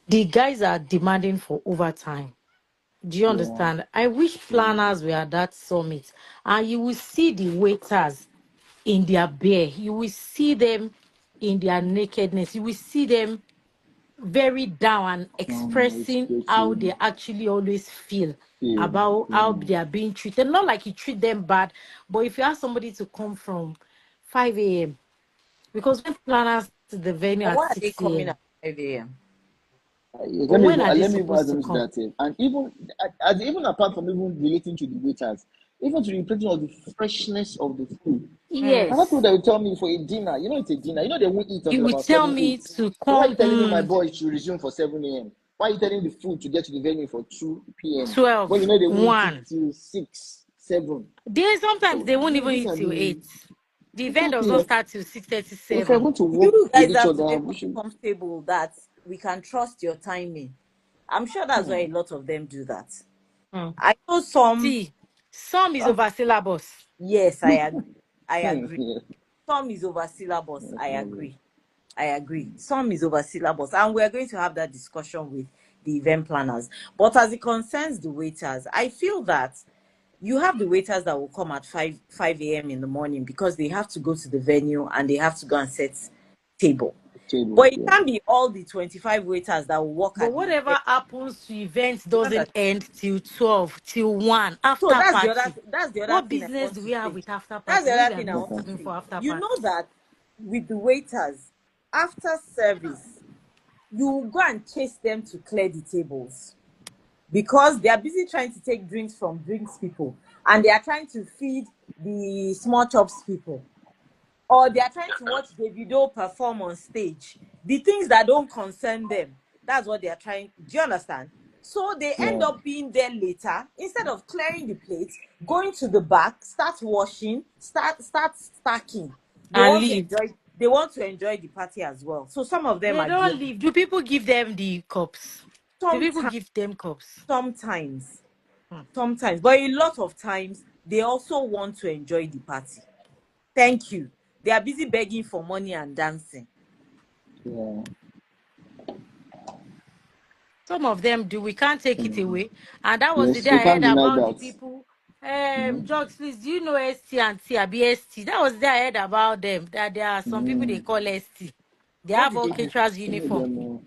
The guys are demanding for overtime. Do you yeah. understand? I wish planners were at that summit, and you will see the waiters in their bare. You will see them in their nakedness. You will see them very down and expressing how they Expressing actually always feel fear. about how Yeah. they are being treated. Not like you treat them bad, but if you ask somebody to come from 5 a.m., because when planners to the venue at why are they 6 coming a.m., at 5 a.m.? but when are they Let me even add supposed to on to come? that. And even apart from even relating to the waiters, even to the relating of the freshness of the food. Mm. I have people Yes. that will tell me for a dinner, it's a dinner. They won't eat You until would about tell 7, me 8. to So why are come you telling me my boys should resume for 7 a.m.? Why are you telling the food to get to the venue for 2 p.m. when 12, they won't eat 1. till 6, 7? Sometimes So they won't even these eat are till the 8. The event does not exactly. start till So if we're 6:37. going to work You with guys each have to other, make we us should. comfortable that we can trust your timing. I'm sure that's why a Hmm. lot of them do that. Hmm. I know some. See, some is over syllabus. Yes, I agree. I agree. Yeah. Some is over syllabus. I Definitely. agree. I agree. Some is over syllabus, and we're going to have that discussion with the event planners. But as it concerns the waiters, I feel that you have the waiters that will come at 5 a.m. in the morning because they have to go to the venue and they have to go and set table. Table. But it Yeah. can't be all the 25 waiters that will work But at the whatever event. happens to events You understand? doesn't end till 12, till 1, So after party. that's the other What thing I business want do to we have say. with after That's party the when other we are thing I not want to coming Definitely. for after You know party? that with the waiters, after service, you go and chase them to clear the tables because they are busy trying to take drinks from drinks people and they are trying to feed the small chops people or they are trying to watch Davido perform on stage. The things that don't concern them. That's what they are trying. Do you understand? So they end Yeah. up being there later instead of clearing the plates, going to the back, start washing, start stacking. They And want to leave. enjoy. They want to enjoy the party as well. So some of them They are there. don't leave. Do people give them the cups? Do people Sometimes, give them cups? sometimes, Hmm. sometimes, but a lot of times they also want to enjoy the party. Thank you. They are busy begging for money and dancing. Yeah. Some of them do. We can't take it away. And that was the Yes, day we I can't heard deny about the that. people. Mm-hmm. Jokes, please, do you know ST and T? ST. That was the day I heard about them. That there are some people they Mm. call ST. They What have did all they do? caterers Some of uniform. them know.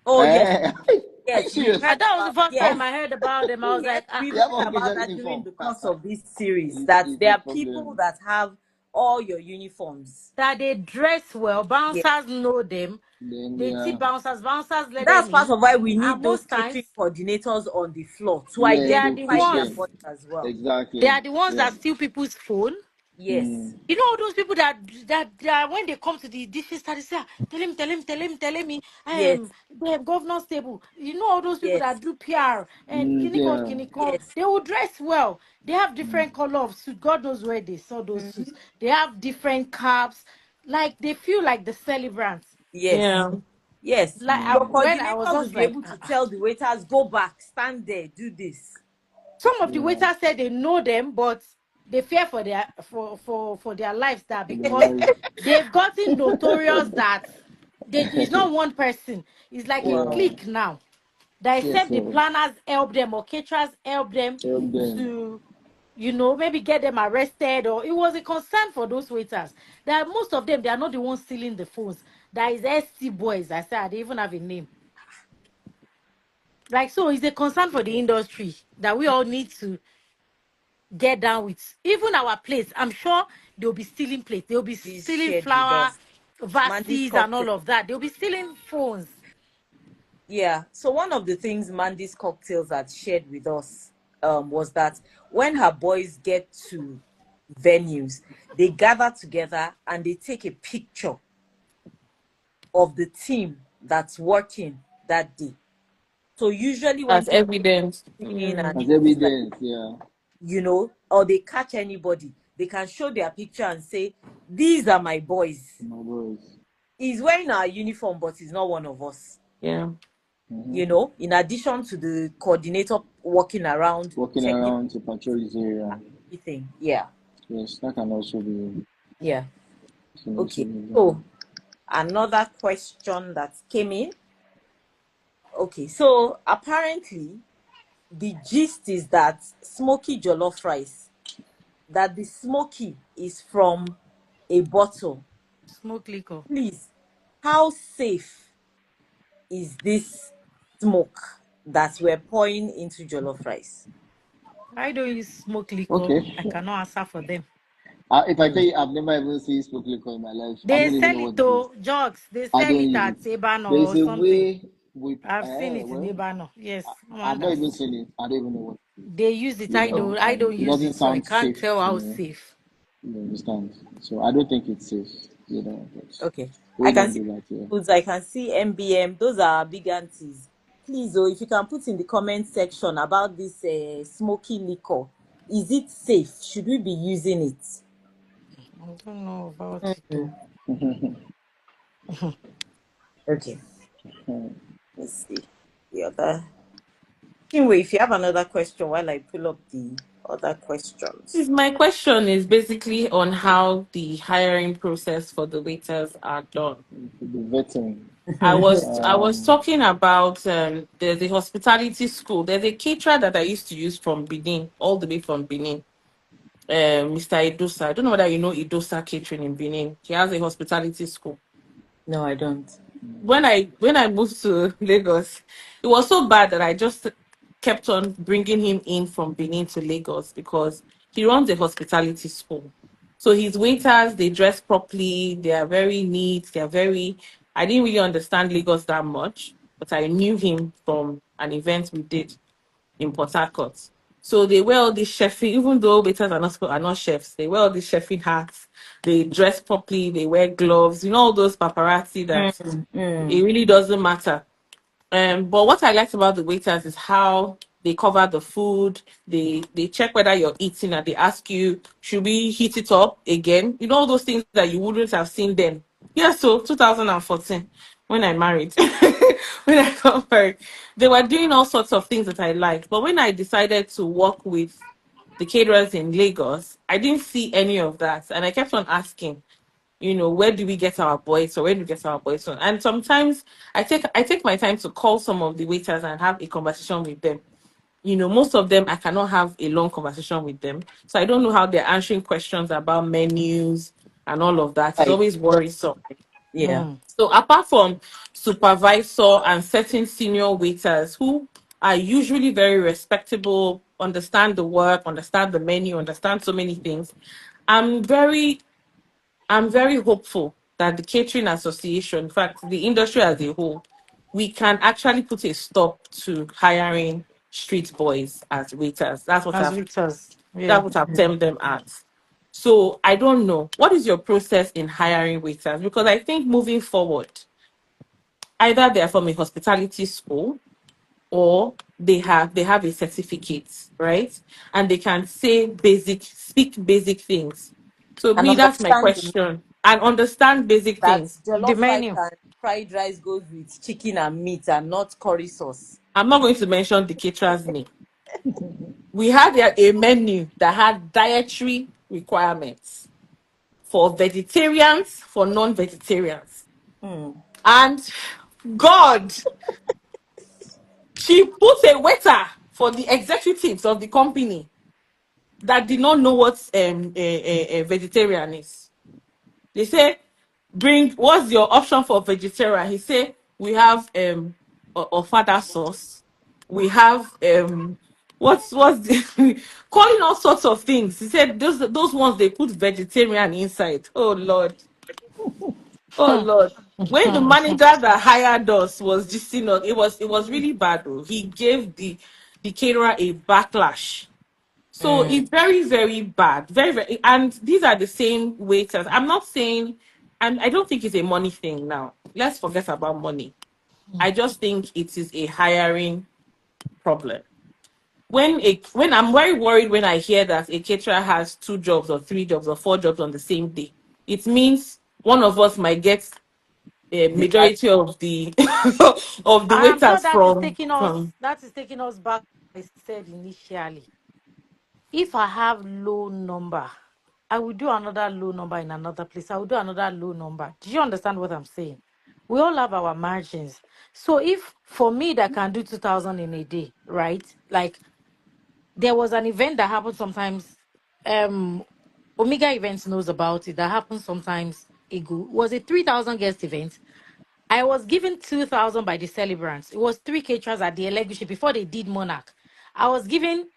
Oh yes, Eh, are you yes, we've serious? heard And that was the about first yes, time Oh, I heard about them. I was yes, like, we've they have heard all about occasion that during uniform. the course of this series. It's, That it's there a are people problem. that have all your uniforms. that they dress well. Yes, Bouncers know them. Then They tip yeah. bouncers. Bouncers let that's them part in. of why we need And those most times, catering coordinators on the floor to they Yes, are they'll the identify push their ones. them. bodies as well. They Exactly. are the ones Yeah. that steal people's phone. Yes. You know all those people that when they come to the dishes start to say, "Ah, tell me, Yes. the governor's table." You know all those people Yes. that do PR and Yeah. kiniko, Yes. they will dress well. They have different color of suit. God knows where they saw those Mhm. suits. They have different caps. Like they feel like the celebrants. Yes. Yeah. Yes. Like Your when I was coordinator will just be like, able to tell the waiters, go back, stand there, do this. some of the Yeah. waiters said they know them, but they fear for their for their lives that For their because lives. they've gotten notorious that it's not one person. It's like a Wow. Yeah. clique now. That Yes, except the sir. planners help them or caterers help them Help them. to, maybe get them arrested, or it was a concern for those waiters. That most of them they are not the ones stealing the phones. That is SC boys. I said they even have a name. Like so, it's a concern for the industry that we all need to get down with. Even our plates, I'm sure they'll be stealing plates. They'll be Please stealing shared with flour, us. Mandy's vases, and cocktail. all of that. They'll be stealing phones. Yeah. So one of the things Mandy's cocktails had shared with us was that when her boys get to venues, they gather together and they take a picture of the team that's working that day. So usually when As people evidence. in and As it's like, evidence, yeah. or they catch anybody, they can show their picture and say, these are my boys. My boys. He's wearing our uniform, but he's not one of us. Yeah. In addition to the coordinator walking around, Walking checking around to patrol this area. everything. Yeah. Yes, that can also be. Yeah. Can also Okay. be done. So another question that came in. Okay. So apparently the gist is that smoky jollof rice, that the smoky is from a bottle. Smoke liquor. Please, how safe is this smoke that we're pouring into jollof rice? I don't use smoke liquor. Okay. I cannot answer for them. If I tell Mm. you, I've never even seen smoke liquor in my life. I They don't even sell know it what it is. to jugs. They I sell don't it use at it. Ebano There is or a something. way with. I've seen it in Well, Ebano. Yes, I've not even wonders. seen it. I don't even know what it is. They use it. You I know, don't. I and don't it use doesn't it, so I sound can't safe tell to how me. safe. You understand? So I don't think it's safe. But Okay. I we can don't see do that here. foods, I can see MBM. Those are big aunties. Please, if you can put in the comment section about this smoky liquor. Is it safe? Should we be using it? I don't know about it though. Mm. Okay. Let's see. The other. Anyway, if you have another question while I pull up the other questions. My question is basically on how the hiring process for the waiters are done. The vetting. I was Um, talking about there's a hospitality school. There's a caterer that I used to use from Benin, all the way from Benin. Mr. Idosa. I don't know whether you know Idosa Catering in Benin. He has a hospitality school. No, I don't. When I moved to Lagos, it was so bad that I just kept on bringing him in from Benin to Lagos because he runs a hospitality school. So his waiters, they dress properly, they are very neat, they are very. I didn't really understand Lagos that much, but I knew him from an event we did in Port Harcourt. So they wear all these chefing, even though waiters are not chefs, they wear all these chefing hats, they dress properly, they wear gloves, all those paparazzi that it Mm. really doesn't matter. But what I liked about the waiters is how they cover the food. They check whether you're eating and they ask you, should we heat it up again? All those things that you wouldn't have seen then. Yeah, so 2014, when I married, when I got married, they were doing all sorts of things that I liked. But when I decided to work with the caterers in Lagos, I didn't see any of that. And I kept on asking, where do we get our boys or where do we get our boys from? And sometimes I take my time to call some of the waiters and have a conversation with them. Most of them I cannot have a long conversation with them. So I don't know how they're answering questions about menus and all of that. It's Right. always worrisome. Yeah. Mm. So apart from supervisor and certain senior waiters who are usually very respectable, understand the work, understand the menu, understand so many things, I'm very I'm very hopeful that the catering association, in fact, the industry as a whole, we can actually put a stop to hiring street boys as waiters. That's what As I've waiters. Yeah. that's what I've termed them as. So I don't know. What is your process in hiring waiters? Because I think moving forward, either they are from a hospitality school or they have a certificate, right? And they can speak basic things. So And me, that's my understand the question. And understand basic that things. The jollof rice menu. and fried rice goes with chicken and meat and not curry sauce. I'm not going to mention the caterer's name. We had a menu that had dietary requirements for vegetarians, for non-vegetarians. Mm. And God, she put a waiter for the executives of the company that did not know what a vegetarian is. They say, what's your option for vegetarian? He said, we have ofada sauce. We have what's the calling all sorts of things. He said those ones they put vegetarian inside. Oh Lord. Oh Lord. When the manager that hired us was just, it was really bad though. He gave the caterer a backlash. So Mm. it's very, very bad. Very, very, and these are the same waiters. I'm not saying, and I don't think it's a money thing now. Let's forget about money. I just think it is a hiring problem. When I'm very worried when I hear that a caterer has 2 jobs or 3 jobs or 4 jobs on the same day. It means one of us might get a The bad. majority of the of the And I'm sure waiters that is from taking us from that is taking us back. I said initially, if I have low number, I will do another low number in another place. I will do another low number. Do you understand what I'm saying? We all have our margins. So if for me that can do 2,000 in a day, right? Like there was an event that happens sometimes. Omega Events knows about it. That happens sometimes. It was a 3,000 guest event. I was given 2,000 by the celebrants. It was 3 caterers at the Elegushi before they did Monarch. I was given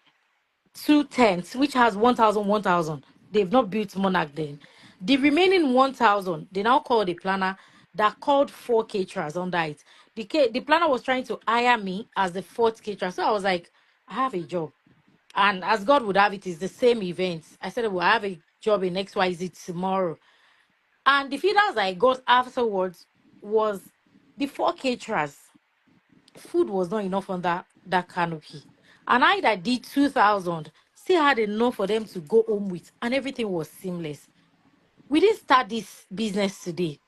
2 tents, which has 1,000, 1,000. They've not built Monarch then. The remaining 1,000, they now called a planner that called 4 caterers under it. The planner was trying to hire me as the fourth caterer. So I was like, I have a job. And as God would have it, it's the same event. I said, well, I have a job in XYZ tomorrow. And the feeders I got afterwards was the 4 caterers. Food was not enough on that canopy. And I that did 2,000 still had enough for them to go home with, and everything was seamless. We didn't start this business today.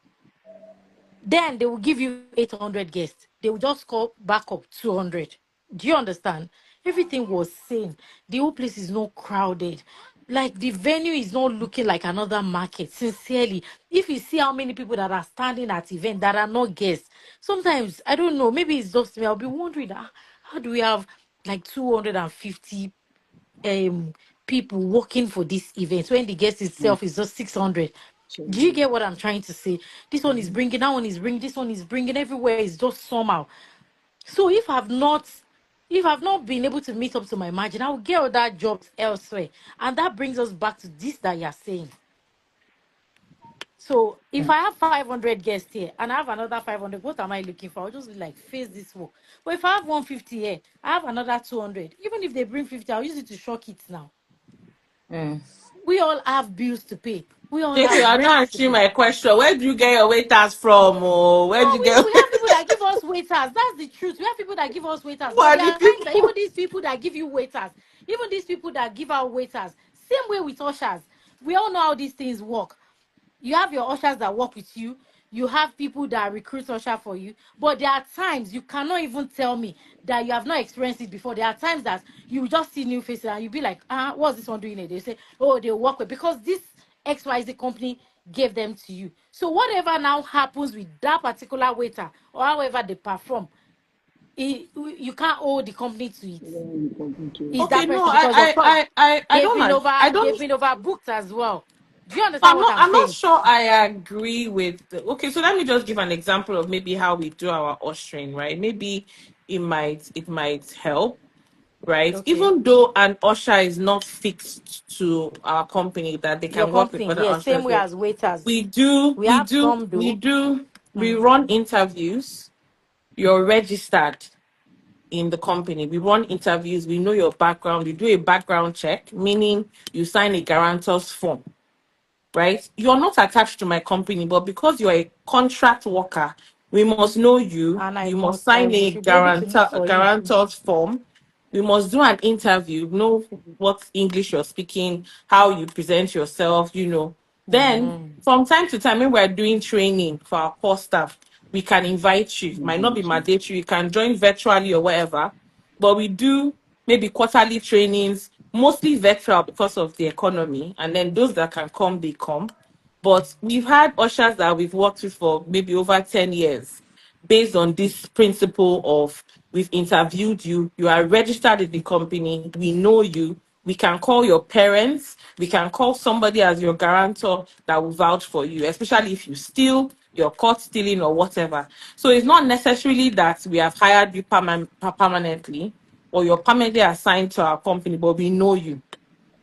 Then they will give you 800 guests. They will just call back up 200. Do you understand? Everything was sane. The whole place is not crowded. Like the venue is not looking like another market. Sincerely, if you see how many people that are standing at event that are not guests, sometimes I don't know. Maybe it's just me. I'll be wondering, how do we have like 250 um people working for this event when the guest Mm. itself is just 600? Do you Changing. get what I'm trying to say? This one is bringing, that one is bringing, this one is bringing, everywhere is just somehow. So if I've not been able to meet up to my margin, I will get other jobs elsewhere. And that brings us back to this that you're saying. So if I have 500 guests here and I have another 500, what am I looking for? I'll just be like, face this work. But if I have 150 here, I have another 200. Even if they bring 50, I'll use it to shock it now. Mm. We all have bills to pay. We all JK, have you're rent not to answering pay. my question. Where do you get your waiters from? Or No, where do you we get have people that give us waiters. That's the truth. We have people that give us waiters. who But are there the are times that even people? these people that give you waiters, even these people that give out waiters, same way with ushers. We all know how these things work. You have your ushers that work with you. You have people that recruit usher for you. But there are times you cannot even tell me that you have not experienced it before. There are times that you just see new faces and you be like, what's this one doing here? They say, oh, they work with because this XYZ company gave them to you. So whatever now happens with that particular waiter or however they perform, you can't hold the company to it. Yeah, you continue to- It's Okay, that no, person because of course I don't, I they've don't. been overbooked as well. Do you understand what I'm I'm not saying? sure I agree with. Okay, so let me just give an example of maybe how we do our ushering, right? Maybe it might help, right? Okay. Even though an usher is not fixed to our company, that they Your can work with company, other yes, same ushers. way as waiters. We do, We we have do, some we though. do. We Mm. run interviews. You're registered in the company. We run interviews. We know your background. We do a background check, meaning you sign a guarantor's form. right? You're not attached to my company, but because you're a contract worker, we must know you. And You must I sign a should be able to look for you. guarantor's form. We must do an interview, know what English you're speaking, how you present yourself, Then, Mm-hmm. from time to time, when we're doing training for our core staff, we can invite you. Might not be mandatory. You can join virtually or whatever. But we do maybe quarterly trainings, mostly virtual because of the economy. And then those that can come, they come. But we've had ushers that we've worked with for maybe over 10 years based on this principle of we've interviewed you, you are registered in the company, we know you, we can call your parents, we can call somebody as your guarantor that will vouch for you, especially if you steal, you're caught stealing or whatever. So it's not necessarily that we have hired you permanently or you're permanently assigned to our company, but we know you.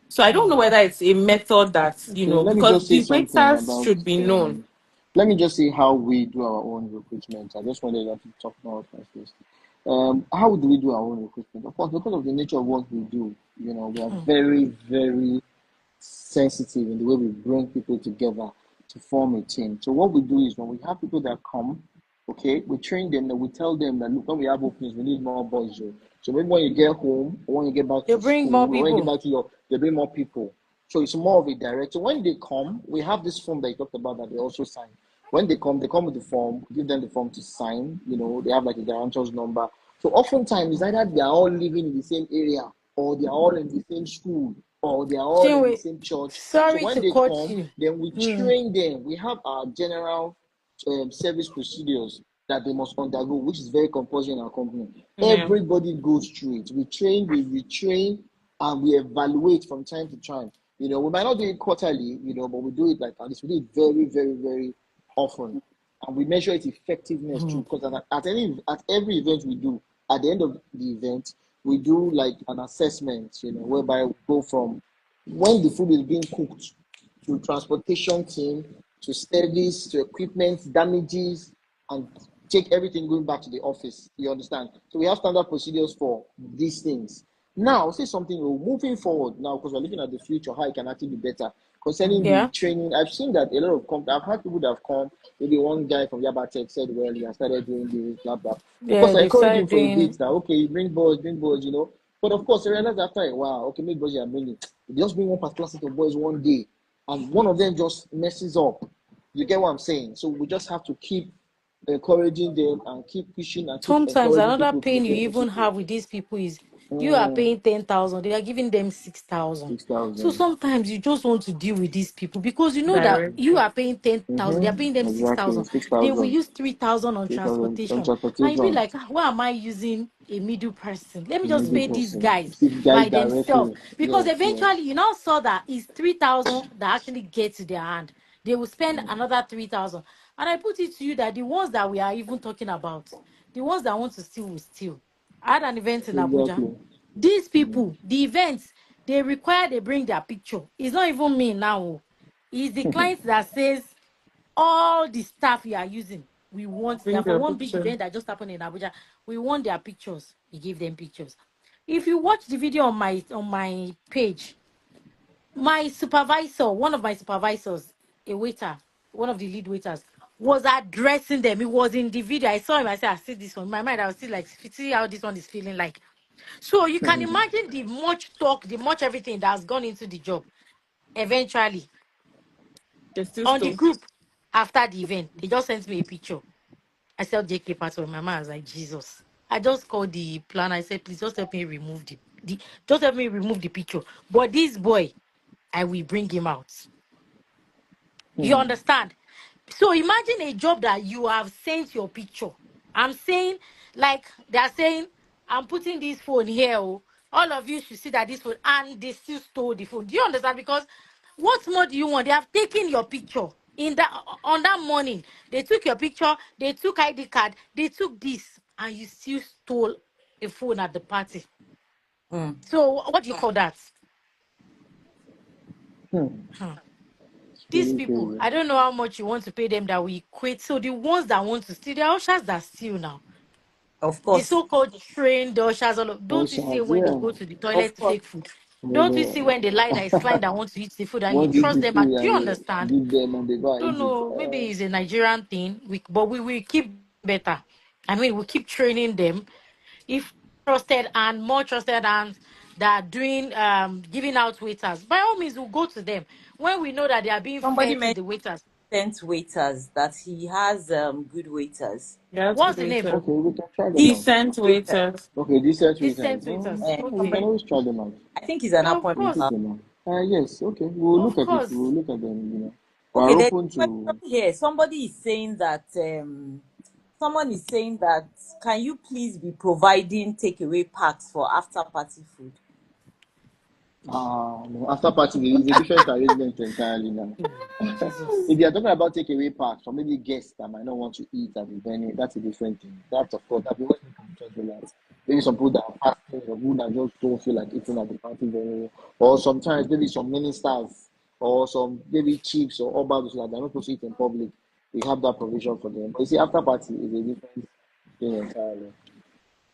So I don't know whether it's a method that, Okay, let me because just say the something waiters about. should be known. Let me just say how we do our own recruitment. I just wanted to talk about that first. How do we do our own recruitment? Of course, because of the nature of what we do, we are very, very sensitive in the way we bring people together to form a team. So what we do is when we have people that come, okay, we train them and we tell them that look, when we have openings, we need more boys. So maybe when you get home or when you get back They to bring school, more or when you get people. back to they bring more people. So it's more of a direct. So when they come, we have this form that you talked about that they also sign. When they come with the form, give them the form to sign. They have like a guarantor's number. So oftentimes, either they are all living in the same area, or they are all in the same school, or they are all in the Chinwe, same church. So sorry when to they quote come, you. then we Mm. train them. We have our general service procedures that they must undergo, which is very compulsory in our company. Yeah. Everybody goes through it. We train, we retrain, and we evaluate from time to time. We might not do it quarterly, but we do it like at least we do it very, very, very often, and we measure its effectiveness too. Because at every event we do, at the end of the event, we do like an assessment, whereby we go from when the food is being cooked to transportation team to service to equipment damages and take everything going back to the office. You understand? So we have standard procedures for these things. Now, I'll say something moving forward now because we're looking at the future, how it can actually be better. Concerning the Yeah. training, I've seen that a lot of companies, I've had people that have come. Maybe one guy from Yabatech said, well, he has started doing this, blah, blah. Of course, Yeah, I they encourage him started for a doing bit that, okay, bring boys. But of course, I realized after a while, okay, maybe boys you are bringing, you just bring one particular set of boys one day, and one of them just messes up. You get what I'm saying? So we just have to keep encouraging them and keep pushing and keep sometimes encouraging another people to pain make you it even possible. have with these people is you are paying 10,000, they are giving them 6,000. So 6,000. sometimes you just want to deal with these people because you know that you Directly. are paying 10,000, they are paying them Exactly. 6,000. They will 6,000. use 3,000 on 3,000 on transportation, and you'll be transportation. like, "Ah, why am I using a middle person? Let me just Middle pay these person. guys See the guys by themselves." directly. Because Yes, yes. eventually you now saw that it's 3,000 that actually get to their hand. They will spend another 3,000. And I put it to you that the ones that we are even talking about, the ones that want to steal will steal. I had an event in Abuja. Exactly. These people, the events, they require they bring their picture. It's not even me now. Oh. It's the client that says all the staff you are using, we want Bring that for your one big picture. event that just happened in Abuja. We want their pictures. We give them pictures. If you watch the video on my page, my supervisor, one of my supervisors, a waiter, one of the lead waiters, was addressing them. He was in the video. I saw him. I said, I see this one. In my mind, I was still like, see how this one is feeling like. So you can imagine the much talk, the much everything that has gone into the job. Eventually, They still on the stole. group after the event, they just sent me a picture. I said JK password. My man was like, Jesus. I just called the planner. I said, please just help me remove the just help me remove the picture. But this boy, I will bring him out. You understand? So imagine a job that you have sent your picture. I'm saying, like they're saying, I'm putting this phone here. Oh. All of you should see that this phone, and they still stole the phone. Do you understand? Because what more do you want? They have taken your picture in that on that morning. They took your picture, they took ID card, they took this, and you still stole a phone at the party. So what do you call that? Hmm. It's These really people, crazy. I don't know how much you want to pay them that we quit. So the ones that want to steal, the ushers that steal now, Of the course. so-called trained ushers, all of, Oh, don't you see Shaz, when they yeah. go to the Of toilet to course. take food? Don't you see when they lie that it's client that wants to eat the food and you Want to eat trust the them? food And do you and understand? give them and they go and Don't eat it. know. Maybe it's a Nigerian thing. But we will keep better. I mean, we keep training them. If trusted and more trusted hands that are doing giving out waiters, by all means, we'll go to them when we know that they are being Somebody fair to the mentioned waiters. waiters, that he has good waiters. That's What's the name? waiter. Okay, we can try them out. Decent Waiters. waiters. Okay, decent reasons. Decent waiters. We can Okay. always try them out. I think he's an Of We'll appointment. take course. them out. Yes, okay. We'll look Of at it. course. We'll look at them, We Okay, are there's open a question to here. Somebody is saying that someone is saying that can you please be providing takeaway packs for after party food? no, after party is a different arrangement entirely now. Jesus. If you are talking about takeaway packs for maybe guests that might not want to eat at the venue, that's a different thing. That of course that we always control. Maybe some people that are fasting or people that just don't feel like eating at the party venue, or sometimes maybe some ministers or some maybe chiefs or others like they're not supposed to eat in public. We have that provision for them. But you see, after party is a different thing entirely.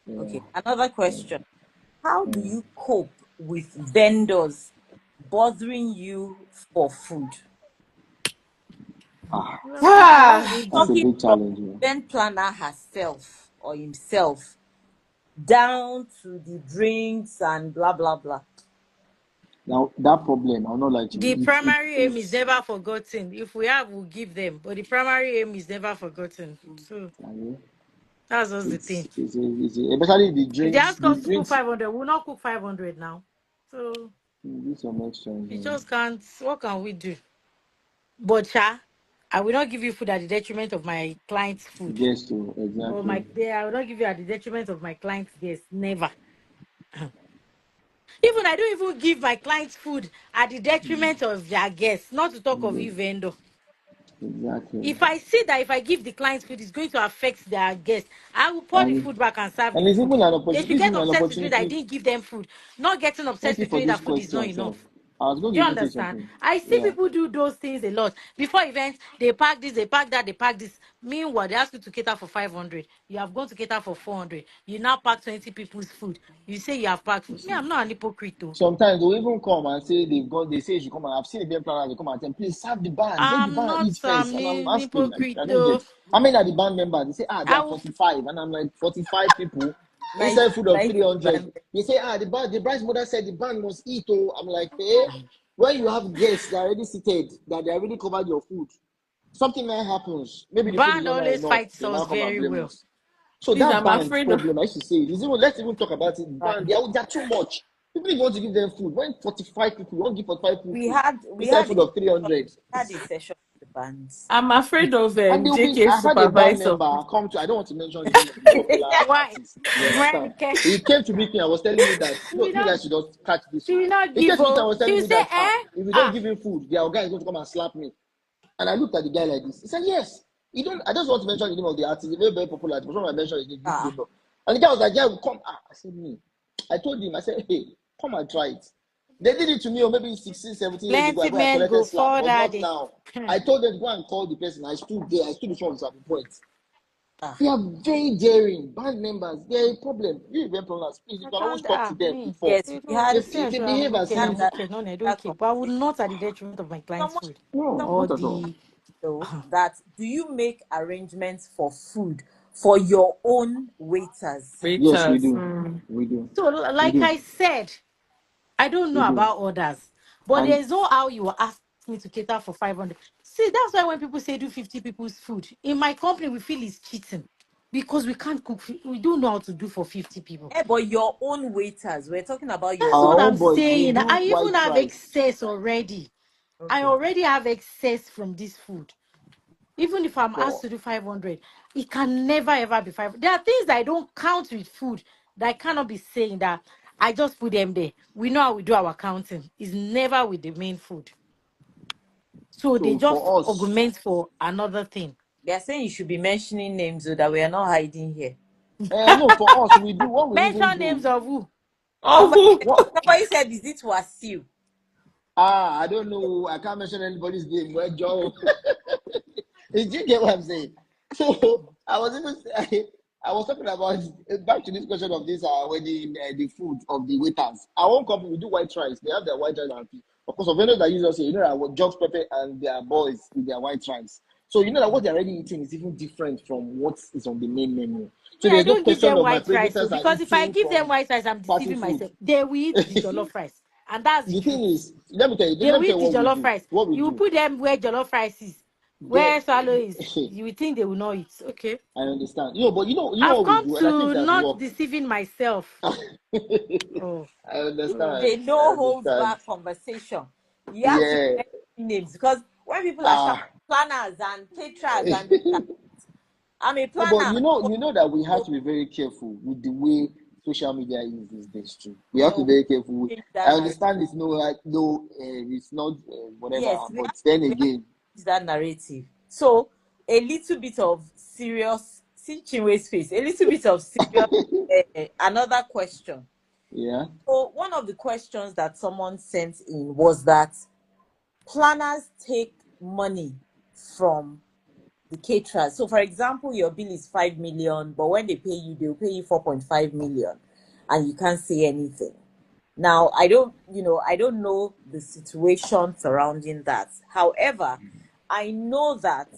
Yeah. Okay, another question. How do Mm. you cope with vendors bothering you for food? Ah, Ah, We that's a do. Talking big from challenge. Yeah. event planner herself or himself down to the drinks and blah blah blah. Now that problem, I'll not lie to The you. primary aim is It's never forgotten. If we have, we'll give them. But the primary aim is never forgotten. So I mean, that's just the thing. especially the If they drinks. ask The us to cook drinks. 500, we'll not cook 500 now. So This some extras. we just can't. What can we do? But I will not give you food at the detriment of my client's food. Yes, too Or exactly. I will not give you at the detriment of my client's guests. Never. Even I don't even give my clients food at the detriment of their guests. Not to talk of Yes, you vendor. exactly. If I see that if I give the clients food, it's going to affect their guests, I will pour the And food back and serve and the it's food. even an They opportunity. should This is get even an upset with me that I opportunity. didn't give them food. Not getting Thank upset you with for me this that food is not question, sir. enough. I was going Do to you even say understand? something. I see Yeah. people do those things a lot. Before events, they pack this, they pack that, they pack this. Meanwhile, they ask you to cater for 500. You have gone to cater for 400. You now pack 20 people's food. You say you have packed food. Me, I'm not an hypocrite though. Sometimes they'll even come and say they've got. They say you should come and I've seen the planner. They come and tell me, please serve the band. Let the I'm band not eat first. an And I'm asking, like, hypocrite I don't though. get. How many are the band members? They say, there I are will 45, and I'm like 45 people Nice, inside food of nice 300. band. They say, the bride's mother said the band must eat. Oh, I'm like, hey, when you have guests that are already seated, that they already covered your food, something that happens. Maybe the food is band not nice always enough. fights They now us come and very blame well. us. So please, that I'm band afraid of. problem, I used to say, let's even talk about it. Band, they're too much. People even want to give them food. When 45 people, you want to give 45 people We food. had Inside food of 300. a session with the bands. I'm afraid of And they'll be, JK I've had a band supervisor. member come to, I don't want to mention the name of the popular Why? artist. You understand? Renke. He came to meet me, I was telling me that, She will you not guys should just catch this she one. will not He came give to meet me, I oh. was She telling will me say, that, if we don't ah. give him food, their guy is going to come and slap me. And I looked at the guy like this. He said, yes. You don't, I just want to mention the name of the artist. He's very, very popular. But when I mention his name, this Ah, later. And the guy was like, yeah, come. I said, me. I told him, I said, hey, come and try it. They did it to me, or maybe 16, 17 years ago. Plenty I men collected go slap, for but not daddy. now. I told them to go and call the person. I stood there. I stood in front of the point. ah. They are very daring. Band members, they're a problem. You event planners, please, you I can always can't talk to them me. before. Yes, You we know, had they If, say if I they should I'm behave as wicked, had I'm if, that, wicked. No, I don't that care. But I would conversation. not at the detriment of my client's Someone food. no, Or someone not at all. the though that do you make arrangements for food for your own waiters? Yes, we Waiters. do. We do. so We like do. I said, I don't We know do. about others, but And there's no how you will ask me to cater for 500. See, that's why when people say do 50 people's food, in my company, we feel it's cheating because we can't cook. We don't know how to do for 50 people. But your own waiters. We're talking about your That's own. what our I'm own boys, they saying. do I even white have rice. excess already. I Okay. already have excess from this food. Even if I'm asked For to do 500, it can never ever be 500. There are things I don't count with food that I cannot be saying that I just put them there. We know how we do our counting. It's never with the main food. So they so just for us, augment for another thing. They're saying you should be mentioning names so that we are not hiding here. no, for us, we do what we even Mention names do. of who? Somebody Oh, said, What somebody said, is it Wasil? I don't know. I can't mention anybody's name. Well, Joe. Do you get what I'm saying? So I was even I was talking about back to this question of this wedding, the food of the waiters. Our own company we do white rice. They have their white rice and of course, of vendors that use us, you know that what Jobs Pepper and their boys with their white rice. So you know that what they're already eating is even different from what is on the main menu. So Me, I there's no don't give question them of my white rice, so predators are because if I eating give them from white rice, I'm party deceiving food. myself. They will eat the jollof rice, and that's the The thing truth. is, let me tell you, They let will me tell eat you the what we jollof do. rice. What we You will do. put them where jollof rice is, They, where swallow is. You will think they will not eat. Okay. I understand. You know, but you know I've what we come do, and I think to it has not worked. deceiving myself. I Oh. understand. A no I holds understand. back conversation. You have to Yeah. mention names because when people are shouting Ah. planners and caterers and this, I'm a No, but planner. you know that we have to be very careful with the way social media is these days too. We have to No, be very careful. change I that narrative. understand it's no like no, it's not whatever. Yes, But then we have again, to change that narrative. So a little bit of serious, see Chinwe's face, a little bit of serious. Another question. yeah, So one of the questions that someone sent in was that planners take money from the caterers. So, for example, your bill is 5 million, but when they pay you, they'll pay you 4.5 million, and you can't say anything. Now, I don't know the situation surrounding that. However, I know that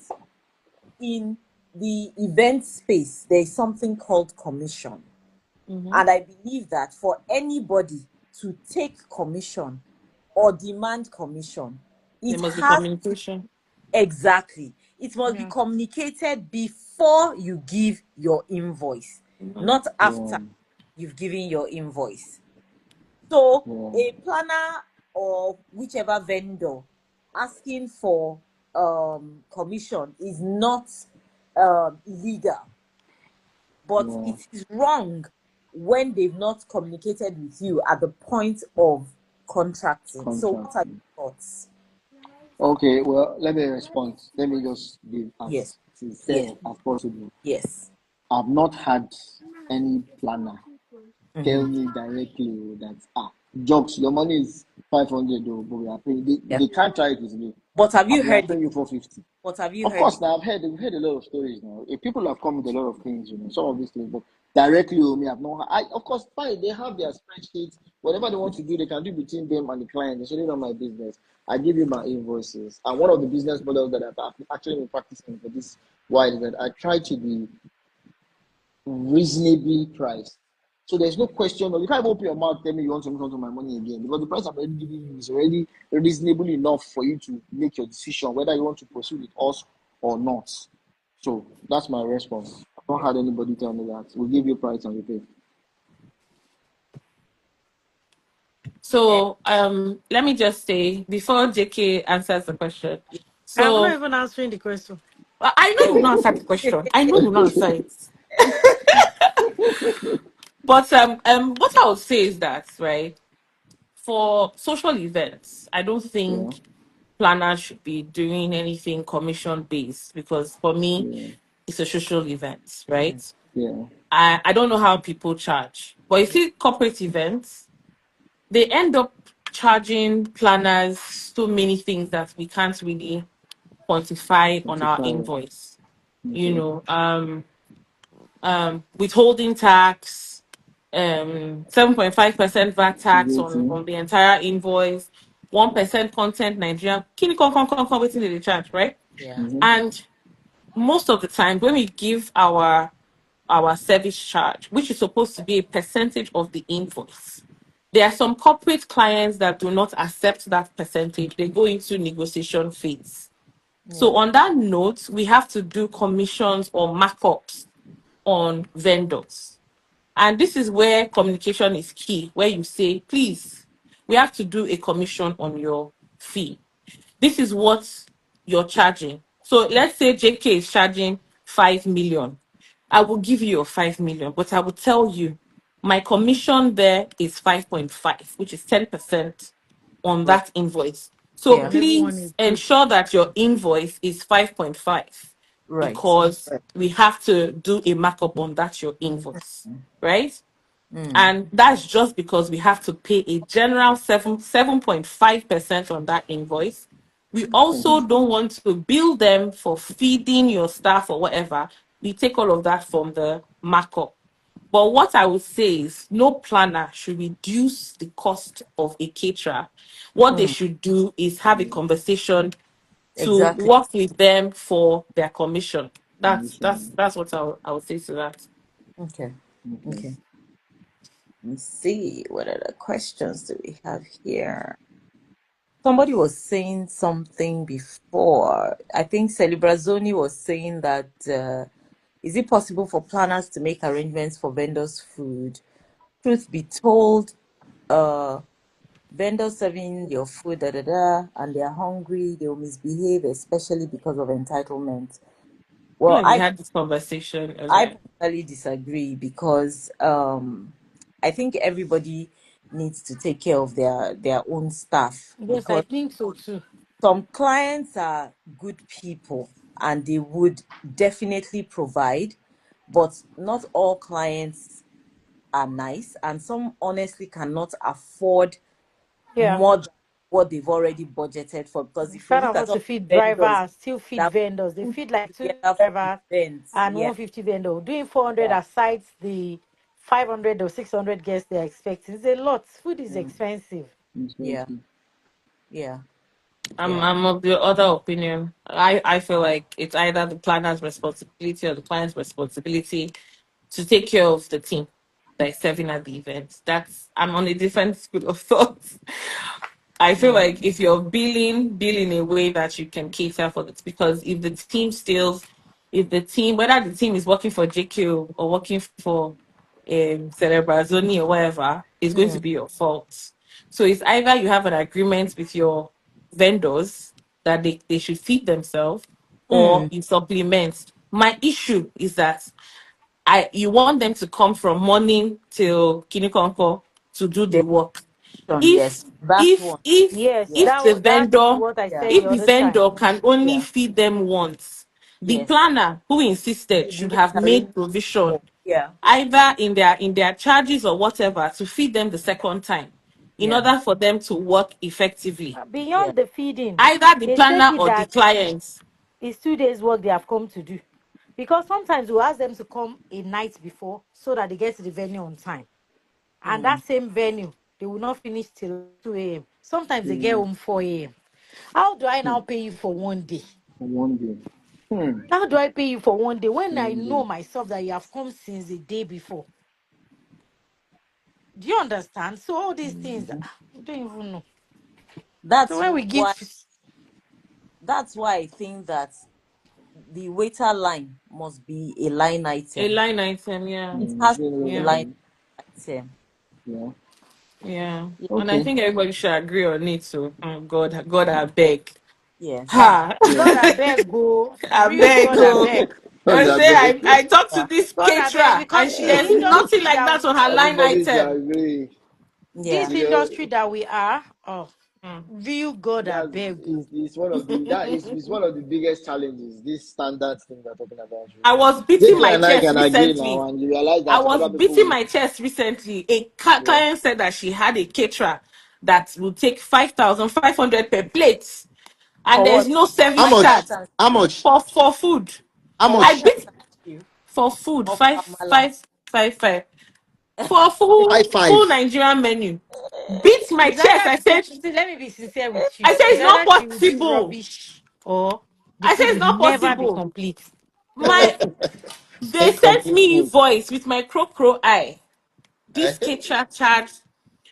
in the event space, there's something called commission. Mm-hmm. And I believe that for anybody to take commission or demand commission, There it must be has communication. exactly. It must be Yeah. communicated before you give your invoice, Mhm. not after yeah, you've given your invoice. So yeah, a planner or whichever vendor asking for commission is not illegal, but yeah. it is wrong when they've not communicated with you at the point of contracting. So what are Contract. your thoughts? Okay, well, let me respond. Let me just be Yes, as yes, sincere as possible. yes. I've not had any planner tell Mm-hmm. me directly that jobs, your money is 500 though, but we are paying. Yeah. They can't try it with me. But have you We are heard it? paying you 450. But have you Of heard course, it? now we've heard a lot of stories now. People have come with a lot of things, some of these things, but directly with me, I've not. Of course, fine. They have their spreadsheets. Whatever they want to do, they can do between them and the client. It's really not my business. I give you my invoices, and one of the business models that I've actually been practicing for this while is that I try to be reasonably priced. So there's no question. You can't open your mouth tell me you want to move on to my money again because the price I'm already giving you is already reasonable enough for you to make your decision whether you want to pursue with us or not. So that's my response. I've not had anybody tell me that. We'll give you price and you pay. So let me just say before JK answers the question. I'm not So even answering the question. I know you will not answer the question. I know you will not answer it. But what I would say is that, right, for social events, I don't Yeah, think planners should be doing anything commission based because for me, yeah, it's a social event, right? yeah. I don't know how people charge, but you see, corporate events, they end up charging planners so many things that we can't really quantify on our 25. invoice. You Okay. know, withholding tax, 7.5% VAT tax VAT. on the entire invoice, 1% content Nigeria, kini con waiting in the charge, right? Yeah. Mm-hmm. And most of the time when we give our service charge, which is supposed to be a percentage of the invoice, there are some corporate clients that do not accept that percentage. They go into negotiation phase. So Yeah. on that note, we have to do commissions or markups on vendors. And this is where communication is key, where you say, please, we have to do a commission on your fee. This is what you're charging. So let's say JK is charging 5 million. I will give you your 5 million, but I will tell you my commission there is 5.5, which is 10% on Right. that invoice. So Yeah. And everyone is please paid. ensure that your invoice is 5.5 Right. because Right. we have to do a markup on that your invoice, right? Mm. And that's just because we have to pay a general 7.5% on that invoice. We also Mm-hmm. don't want to bill them for feeding your staff or whatever. We take all of that from the markup. But what I would say is no planner should reduce the cost of a caterer. What they Hmm. should do is have a conversation to Exactly. work with them for their commission. That's Condition. that's what I would say to that. Okay. Okay. Okay. Let me see. What other questions do we have here? Somebody was saying something before. I think Celebrazoni was saying that is it possible for planners to make arrangements for vendors' food? Truth be told, uh, vendors serving your food, and they're hungry, they'll misbehave, especially because of entitlement. I feel Well, like we had this conversation I earlier. personally disagree because I think everybody needs to take care of their own staff Yes, I because think so too. some clients are good people and they would definitely provide, but not all clients are nice, and some honestly cannot afford Yeah. more than what they've already budgeted for. Because if you Can't look at afford some to feed vendors drivers, still feed that vendors. They put feed like two together for drivers events, and yeah, 150 vendor. Doing 400 yeah, aside the 500 or 600 guests they're expecting. It's a lot. Food is Mm, expensive. yeah, expensive. yeah, I'm yeah. I'm of the other opinion. I feel like it's either the planner's responsibility or the client's responsibility to take care of the team that is serving at the event. That's I'm on a different school of thought. I feel Mm, like if you're bill in a way that you can cater for it, because if the team, whether the team is working for JQ or working for Cerebrazoni or whatever, is going to mm, be your fault. So it's either you have an agreement with your vendors that they should feed themselves, or mm. you supplement. My issue is that you want them to come from morning till Kinikonko to do the The work. yes, if that if one, if Yes, yeah, if the that's vendor what I yeah, said the if the other time. vendor can only yeah, feed them once, the yes. planner who insisted Should should make have made arrangements provision for, yeah, either in their charges or whatever to feed them the second time in yeah, order for them to work effectively. yeah, Beyond the feeding, Either the they take planner it or the that client. it's 2 days work they have come to do. Because sometimes we ask them to come a night before so that they get to the venue on time. And mm, that same venue, they will not finish till 2 a.m. Sometimes they get Mm, home 4 a.m. How do I mm, now pay you for 1 day? for one day. Hmm. How do I pay you for 1 day when I One day. know myself that you have come since the day before? Do you understand? So all these things, Mhm. we don't even know. So that's when we give, why that's why I think that the waiter line must be a line A item. line item, yeah. It Mm, has to very be a Yeah. line okay. item. Yeah. Yeah. Yeah, And I Okay. think everybody should agree on it. So God I beg. yeah, that's Ha! Yeah. God, I beg, go. I Real beg. God, I Oh. beg. God, I I say beg. I talked to yeah, this God, I beg. caterer and Because she in the there's nothing industry like that that we, on her line Everybody should item. agree. yeah. this You know, industry that we are, oh, Mm. real God, I that's beg, is go. is one of the that is one of the biggest challenges. This standard thing we're talking about. I was beating JK my and I chest can agree now, recently. and you realize I that was other people beating will. my chest recently. A Yeah. client said that she had a caterer that will take 5,500 per plate, and For there's what? no How service charge Rice much? and How stew. much? for food. How For I rice much? beat and stew. for food Or for amala. 5,555 for a Five full five. Nigerian menu. Beat my It's chest. either, see, let me be sincere with you. I said It's it's not either she will do possible. rubbish or the I said food it's will not never be possible. complete. My They sent Incomplete me food. invoice with my crow eye. This caterer charged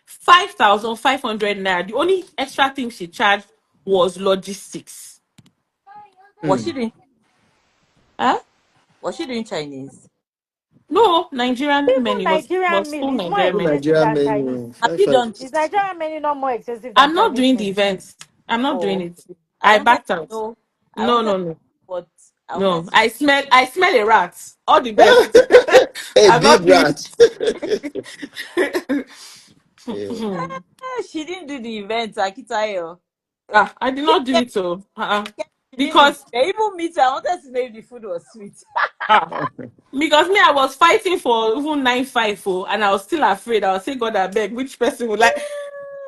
5,500 naira. The only extra thing she charged was logistics. Was Hmm. she doing Huh? was she doing Chinese? No, Nigerian Even menu was Nigerian full meal is more Nigerian Full menu. expensive Nigerian than Chinese. menu. Have Five you five. done Is this? Nigerian menu not more expensive than I'm not Chinese doing the menu? event. I'm not doing Oh, it. I I wanted backed to out. know. I No, wanted no, to no, what I wanted no. to I smell a rat. All the best. A I'm big not doing rat. it. Yeah. she didn't do the event, Akitayo. I did If not do it so she didn't because even meet her, I wanted to know if the food was sweet. ah because me I was fighting for even 9-5 and I was still afraid. I was saying God I beg which person would like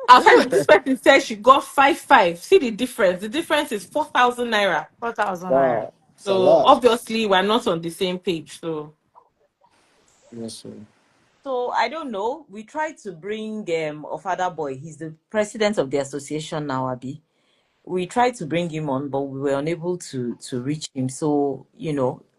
I was like this person said she got 5-5. See the difference. The difference is 4,000 naira. 4,000 naira. Wow. It's a So lot. obviously we're not on the same page. So Yes, sir. So I don't know. We tried to bring Ofada Boy. He's the president of the association now, Abi. We tried to bring him on, but we were unable to reach him. So,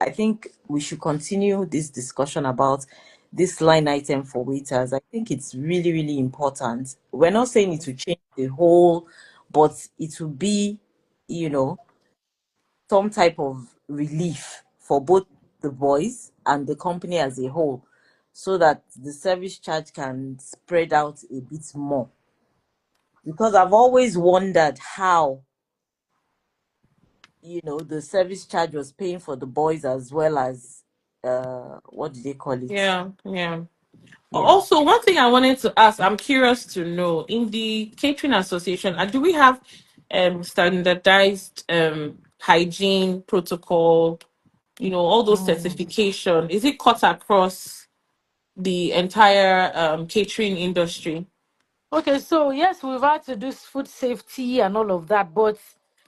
I think we should continue this discussion about this line item for waiters. I think it's really, really important. We're not saying it will change the whole, but it will be, you know, some type of relief for both the boys and the company as a whole, so that the service charge can spread out a bit more. Because I've always wondered how the service charge was paying for the boys as well as what do they call it? Yeah, yeah. Yeah. Also, one thing I wanted to ask, I'm curious to know, in the catering association, do we have standardized hygiene protocol, all those certification? Is it cut across the entire catering industry? Okay, so yes, we've had to do food safety and all of that, but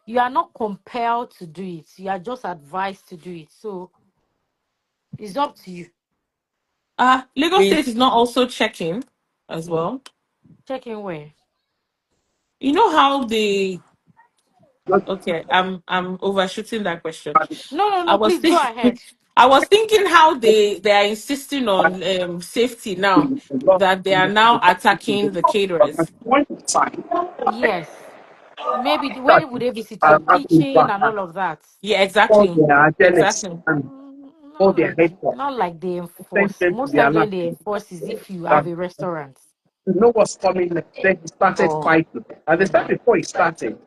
you are not compelled to do it. You are just advised to do it. So it's up to you. Lagos Really? State is not also checking as well. Check in where. You know how they Okay, I'm overshooting that question. No, no, I no. was Please go thinking, ahead. I was thinking how they are insisting on safety now, that they are now attacking the caterers. Yes. Maybe where would they visit your kitchen and all of that? Yeah, exactly, exactly. Not like they enforce. Most times when they enforce is if you have a restaurant. To know what's coming next. Then he started Oh, fighting. And the time Mhm. before he started,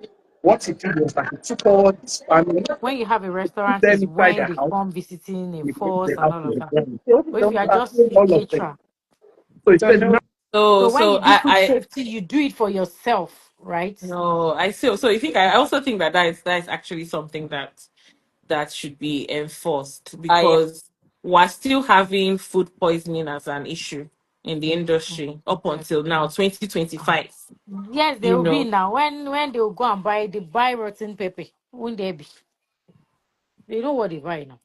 what he did was that he took all his family, When you have a put restaurant them is inside when the they house, come visiting, and he went to enforce the and house all of with that. them. He only But if you don't are start just a all of them. caterer, So he said, no, So, so when so you do food I safety, you do it for yourself, right? no, I see. So I think I also think that is actually something that should be enforced, I because we're still having food poisoning as an issue in the Mm, industry up until now, 2025. yes, they You will be know, now. When they will go and buy, they buy rotten pepper. Won't they be? They know what they buy now.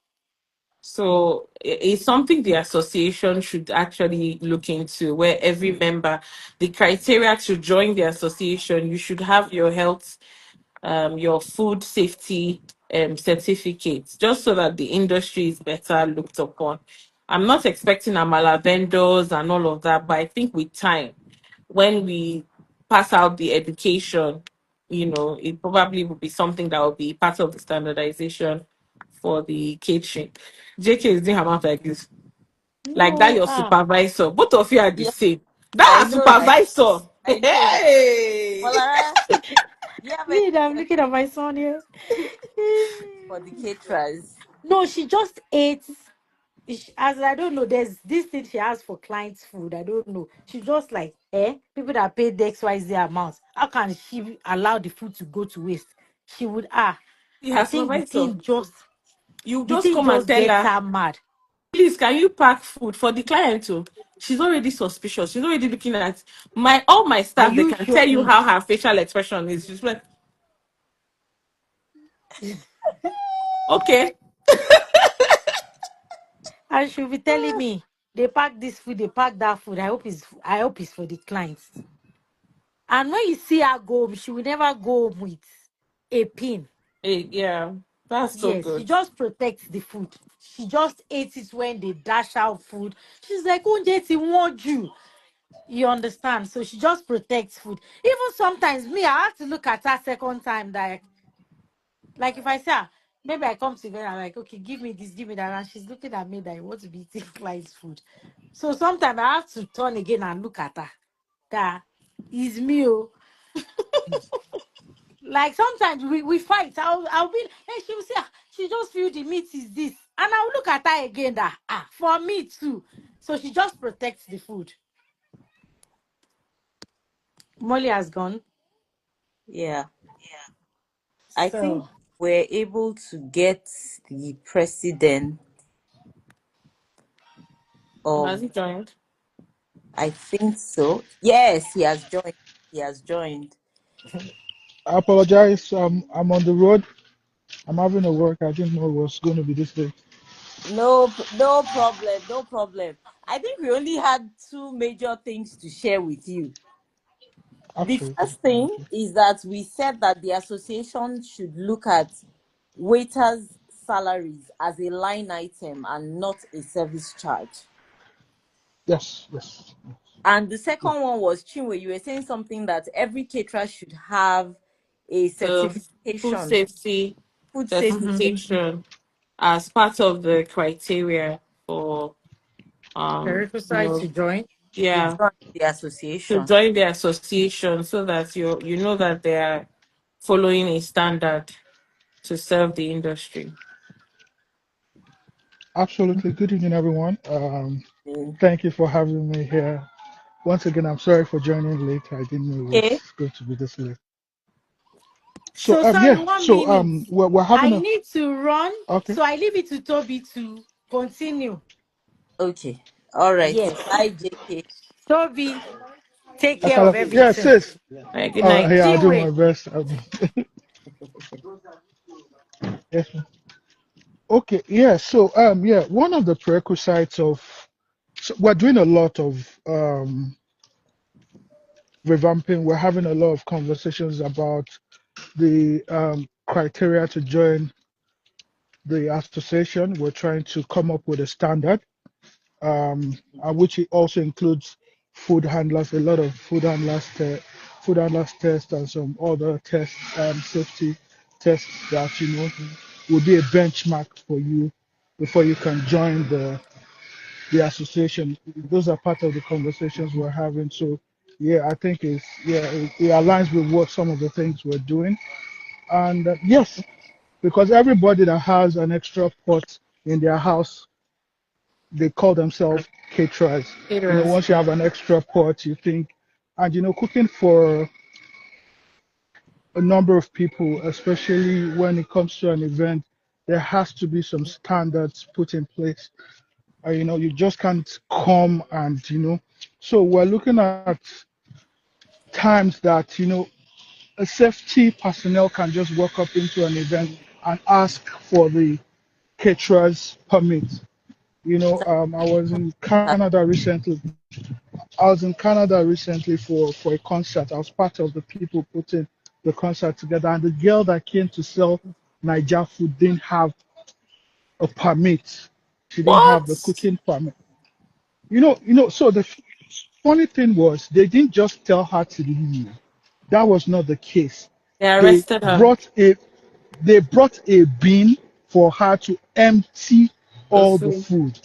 so it's something the association should actually look into, where every member, the criteria to join the association, you should have your health, your food safety certificates, just so that the industry is better looked upon. I'm not expecting amala vendors and all of that, but I think with time, when we pass out the education, it probably will be something that will be part of the standardization for the catering. JK is doing her mouth like this, like that No, your supervisor. Both of you are the yeah, same. I That know, right? supervisor. I know. Hey. Malara, do you have any me, I'm question looking at my son here. for the caterers? No, she just ate. As I don't know, there's this thing she has for clients' food. I don't know. She just like, people that pay the XYZ amount. How can she allow the food to go to waste? She would I Yeah, think supervisor. You the just thing come and just tell gets her, her mad. please, can you pack food for the client too? She's already suspicious. She's already looking at all my Are staff. They you can sure? tell you how her facial expression is. She's like, okay, And she'll be telling me they pack this food, they pack that food. I hope it's for the clients. And when you see her go home, she will never go home with a pin. hey, yeah, that's so Yes, she good. just protects the food. She just ate it when they dash out food. She's like, oh, Jeti, want you. You understand? So she just protects food. Even sometimes me, I have to look at her second time. Like if I say, maybe I come to her, I'm like, okay, give me this, give me that. And she's looking at me that I want to be eating client's food. So sometimes I have to turn again and look at her. That is me. Oh. Like sometimes we fight. I'll be and she will say, she just feel the meat is this. And I'll look at her again that for me too. So she just protects the food. Molly has gone. Yeah. I think So we're able to get the president Has of, he joined? I think so. Yes, he has joined. He has joined. I apologize. I'm on the road. I'm having a work. I didn't know it was going to be this day. No, no problem. No problem. I think we only had two major things to share with you. The Absolutely. first thing Okay. is that we said that the association should look at waiters' salaries as a line item and not a service charge. Yes, yes. And the Yeah. second one was Chinwe, you were saying something that every caterer should have a The food certification, safety food safety certification as part of the criteria for you Prerequisite to know, join. to yeah, join the to association. join the association so that you know that they are following a standard to serve the industry. Absolutely. Good evening, everyone. Mm. Thank you for having me here. Once again, I'm sorry for joining late. I didn't know it Okay. was going to be this late. So So sorry, yeah. 1 minute. We're having I a need to run, okay. so I leave it to Toby to continue. Okay. All right. Yes. Bye, JK. Toby, take care of Akala. Yeah, everything. sis. All right, good night. Yeah, I'll do my Chinwe. best. Yes. Okay. Yeah. So yeah, one of the prerequisites of we're doing a lot of revamping. We're having a lot of conversations about the criteria to join the association. We're trying to come up with a standard, which it also includes food handlers, a lot of food handlers tests, and some other tests, safety tests that will be a benchmark for you before you can join the association. Those are part of the conversations we're having. So yeah, I think it aligns with what some of the things we're doing. And yes, because everybody that has an extra pot in their house, they call themselves caterers. Caterers. Once you have an extra pot, you think, and cooking for a number of people, especially when it comes to an event, there has to be some standards put in place. You just can't come and So we're looking at times that a safety personnel can just walk up into an event and ask for the caterer's permit. I was in Canada recently. For a concert. I was part of the people putting the concert together, and the girl that came to sell Niger food didn't have a permit. She didn't have What? the cooking permit. So the funny thing was they didn't just tell her to leave. That was not the case. They They arrested her. brought a they brought a bin for her to empty The all the food. food.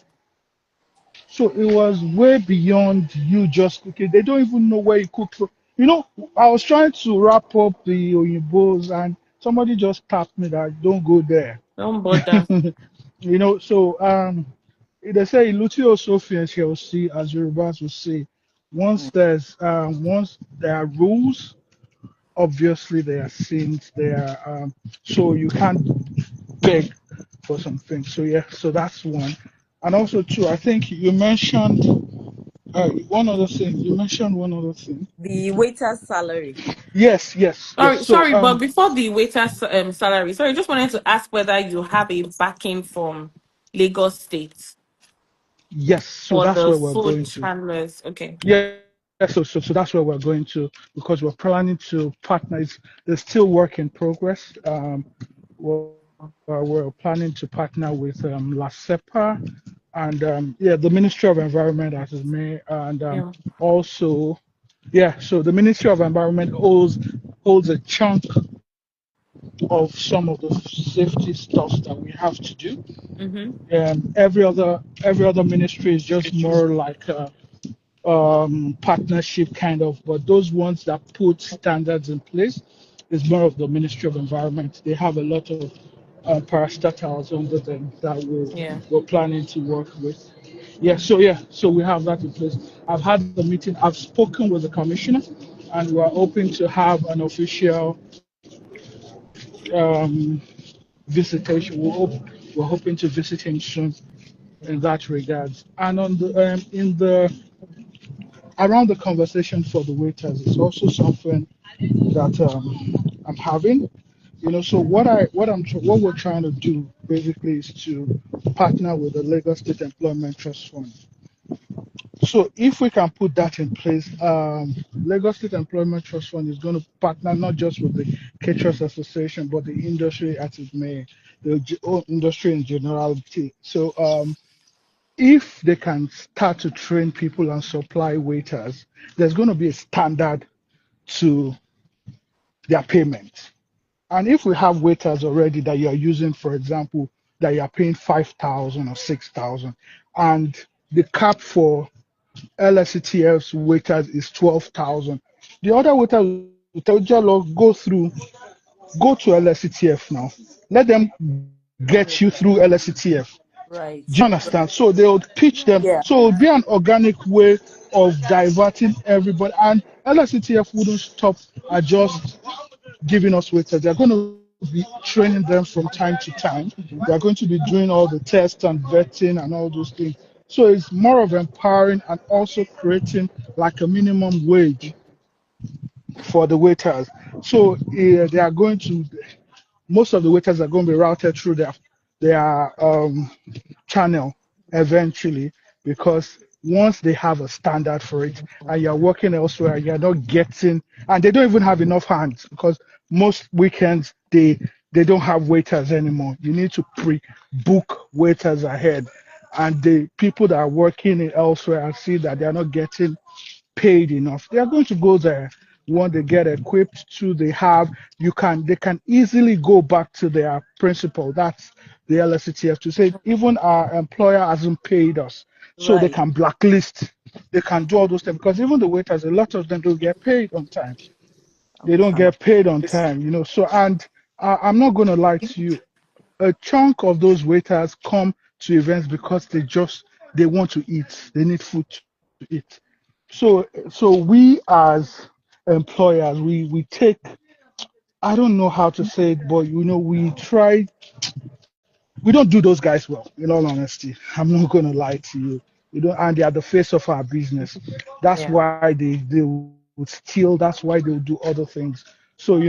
So it was way beyond you just cooking. They don't even know where you cook from. I was trying to wrap up the oyinbos and somebody just tapped me that don't go there. Don't bother. So they say Lucio Sophia shall see, as Yorubas will say. Once there are rules, obviously there are sins there. So you can't beg for something. So yeah, so that's one. And also too, I think you mentioned one other thing. You mentioned one other thing. The waiter's salary. Yes, yes, yes. Sorry, So sorry, but before the waiter's salary, sorry, just wanted to ask whether you have a backing from Lagos State yes, so for that's the where we're food going to. handlers. Okay. Yeah, so that's where we're going to because we're planning to partner. There's still work in progress. We're planning to partner with La CEPA and the Ministry of Environment as is me, and Yeah. also so the Ministry of Environment holds a chunk of some of the safety stuff that we have to do. Mm-hmm. Every other ministry is just more like partnership kind of, but those ones that put standards in place is more of the Ministry of Environment. They have a lot of parastatals under them that Yeah. we're planning to work with. So we have that in place. I've had the meeting. I've spoken with the commissioner, and we're hoping to have an official um, visitation. We're hoping to visit him soon in that regards. And on the in the around the conversation for the waiters is also something that I'm having. So what we're trying to do basically is to partner with the Lagos State Employment Trust Fund so if we can put that in place, Lagos State Employment Trust Fund is going to partner not just with the Caterers Association, but the industry as it may, the industry in generality. So if they can start to train people and supply waiters, there's going to be a standard to their payment. And if we have waiters already that you're using, for example, that you're paying 5,000 or 6,000, and the cap for LSETF's waiters is 12,000, the other waiters will tell you, go to LSETF now. Let them get you through LSETF. Right. Do you understand? So they would teach them. Yeah. So it would be an organic way of diverting everybody. And LSETF wouldn't stop at just giving us waiters. They're going to be training them from time to time. They're going to be doing all the tests and vetting and all those things. So it's more of empowering and also creating like a minimum wage for the waiters. So they are going to, most of the waiters are going to be routed through their channel eventually, because once they have a standard for it and you're working elsewhere, you're not getting, and they don't even have enough hands, because most weekends they don't have waiters anymore. You need to pre-book waiters ahead, and the people that are working elsewhere and see that they're not getting paid enough, they are going to go there. When they get equipped to, they can easily go back to their principal, that's the LSETF, to say even our employer hasn't paid us, so they Right. can blacklist, they can do all those things, because even the waiters, a lot of them don't get paid on time. They don't get paid on time. So, and I'm not going to lie to you, a chunk of those waiters come to events because they want to eat, they need food to eat. So we as employers, we take, I don't know how to say it, but we don't do those guys well, in all honesty. I'm not gonna lie to you. And they are the face of our business. That's Yeah. why they would steal, that's why they would do other things. So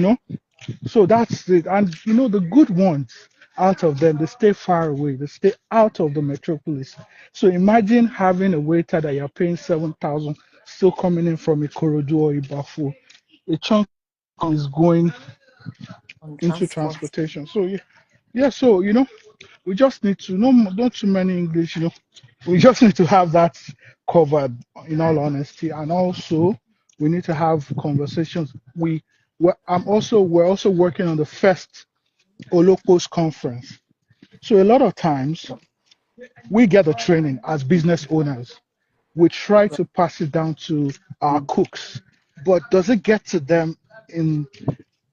so that's it. And the good ones out of them, they stay far away, they stay out of the metropolis. So imagine having a waiter that you're paying 7,000 still coming in from Ikorodu or Ibafu. A chunk is going On into transport. transportation. So so we just need to, not too many English, we just need to have that covered, in all honesty. And also we need to have conversations. We're also working on the first Olopos conference. So a lot of times we get the training as business owners. We try to pass it down to our cooks, but does it get to them in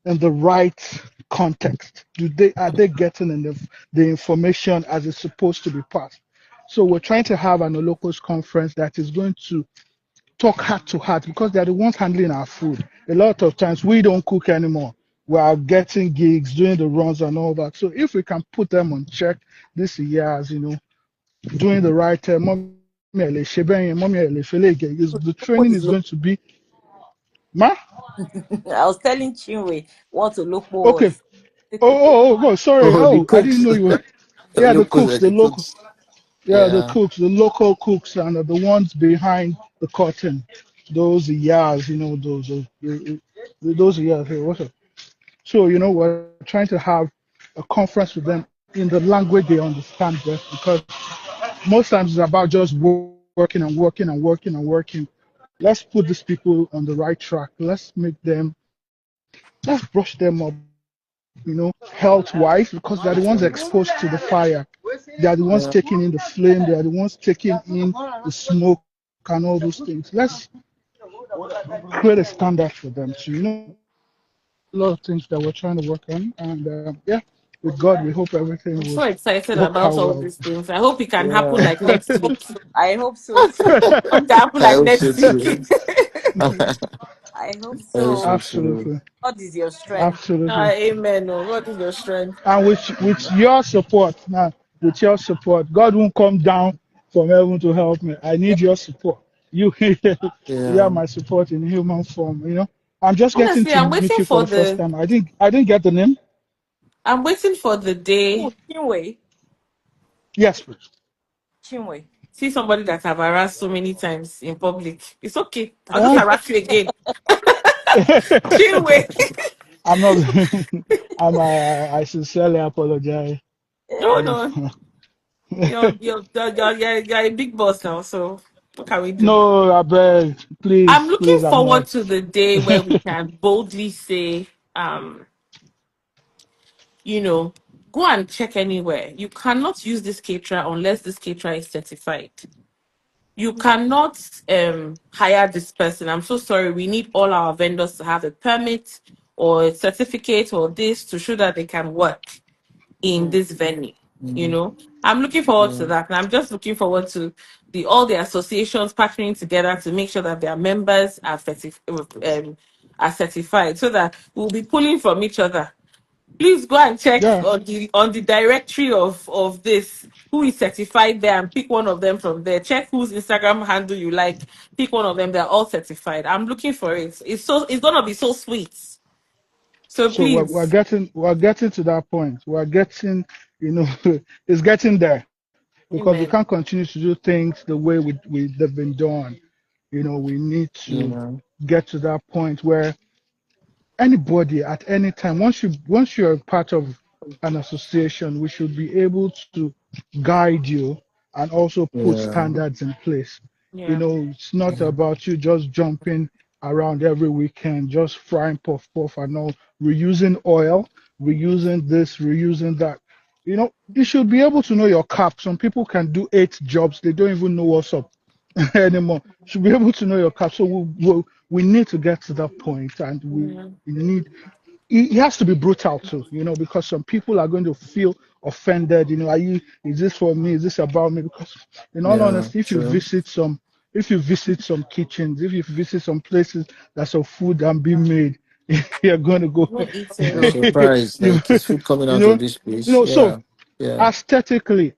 the right context? Are they getting the information as it's supposed to be passed? So we're trying to have an Olopos conference that is going to talk heart to heart, because they're the ones handling our food. A lot of times we don't cook anymore. We are getting gigs, doing the runs and all that. So if we can put them on check this year, as doing the right the What training is is going to be ma. I was telling Chinwe what Olokpo Okay. was. Sorry. Oh, the I didn't cooks. know you were. The Yeah, the locals cooks, are the the local. cooks. Yeah, the Yeah. cooks, the local cooks, and the ones behind the curtain. Those yars, those yars. Hey, what's up? So we're trying to have a conference with them in the language they understand best, because most times it's about just working and working and working and working. Let's put these people on the right track. Let's brush them up, health wise, because they're the ones exposed to the fire. They are the ones Yeah. taking in the flame. They are the ones taking in the smoke and all those things. Let's create a standard for them. So, a lot of things that we're trying to work on. And with God, we hope everything I'm will so excited work about out all well. these things. I hope it can happen Yeah. like next week. I hope so too. Hope it can happen I like hope so next week. too. I hope I hope so. so too. Absolutely. God is your strength. Absolutely. Amen. Oh, what is your strength? And with your support now, with your support, God won't come down from heaven to help me. I Yeah. need your support. You you are Yeah. my support in human form. I'm just getting Honestly, to meet you for the first time. I didn't get the name. I'm waiting for the Oh, day. Chinwe. Yes, please. Chinwe. See somebody that I've harassed so many times in public. It's okay. I'll just Huh? harass you again. Chill way. I'm not. I sincerely apologize. No, You know. no. You're a big boss now, so what can we do? No, I beg, I'm please, looking please, I'm forward not. to the day where we can boldly say, you know, go and check anywhere. You cannot use this caterer unless this caterer is certified. You cannot hire this person. I'm so sorry. We need all our vendors to have a permit or a certificate or this to show that they can work in this venue. You Mm, know, I'm looking forward to yeah, that, and I'm just looking forward to the all the associations partnering together to make sure that their members are certified, so that we'll be pulling from each other. Please go and check Yeah. on the directory of this who is certified there and pick one of them from there. Check whose Instagram handle you like. Pick one of them. They're all certified. I'm looking for it. It's gonna be so sweet. So So please, we're getting to that point. We're getting, you know, it's getting there because we amen. can't continue to do things the way they've been done. You know, we need to yeah, get to that point where anybody at any time, once you're part of an association, we should be able to guide you and also put yeah, standards in place. You Yeah. know, it's not yeah, about you just jumping around every weekend, just frying puff and all, reusing oil, reusing this, reusing that. You know, you should be able to know your cap. Some people can do 8 jobs, they don't even know what's up anymore. Should be able to know your cap. So we need to get to that point, and Yeah. we need. It has to be brutal too, you know, because some people are going to feel offended. You know, is this for me? Is this about me? Because, in all yeah, honesty, true. if you visit some kitchens, if you visit some places that's of food and being made, you're going to go, I'm not eating. I'm surprised. you, Like, it's food coming you out of know, this you place. know. So Yeah, yeah, aesthetically,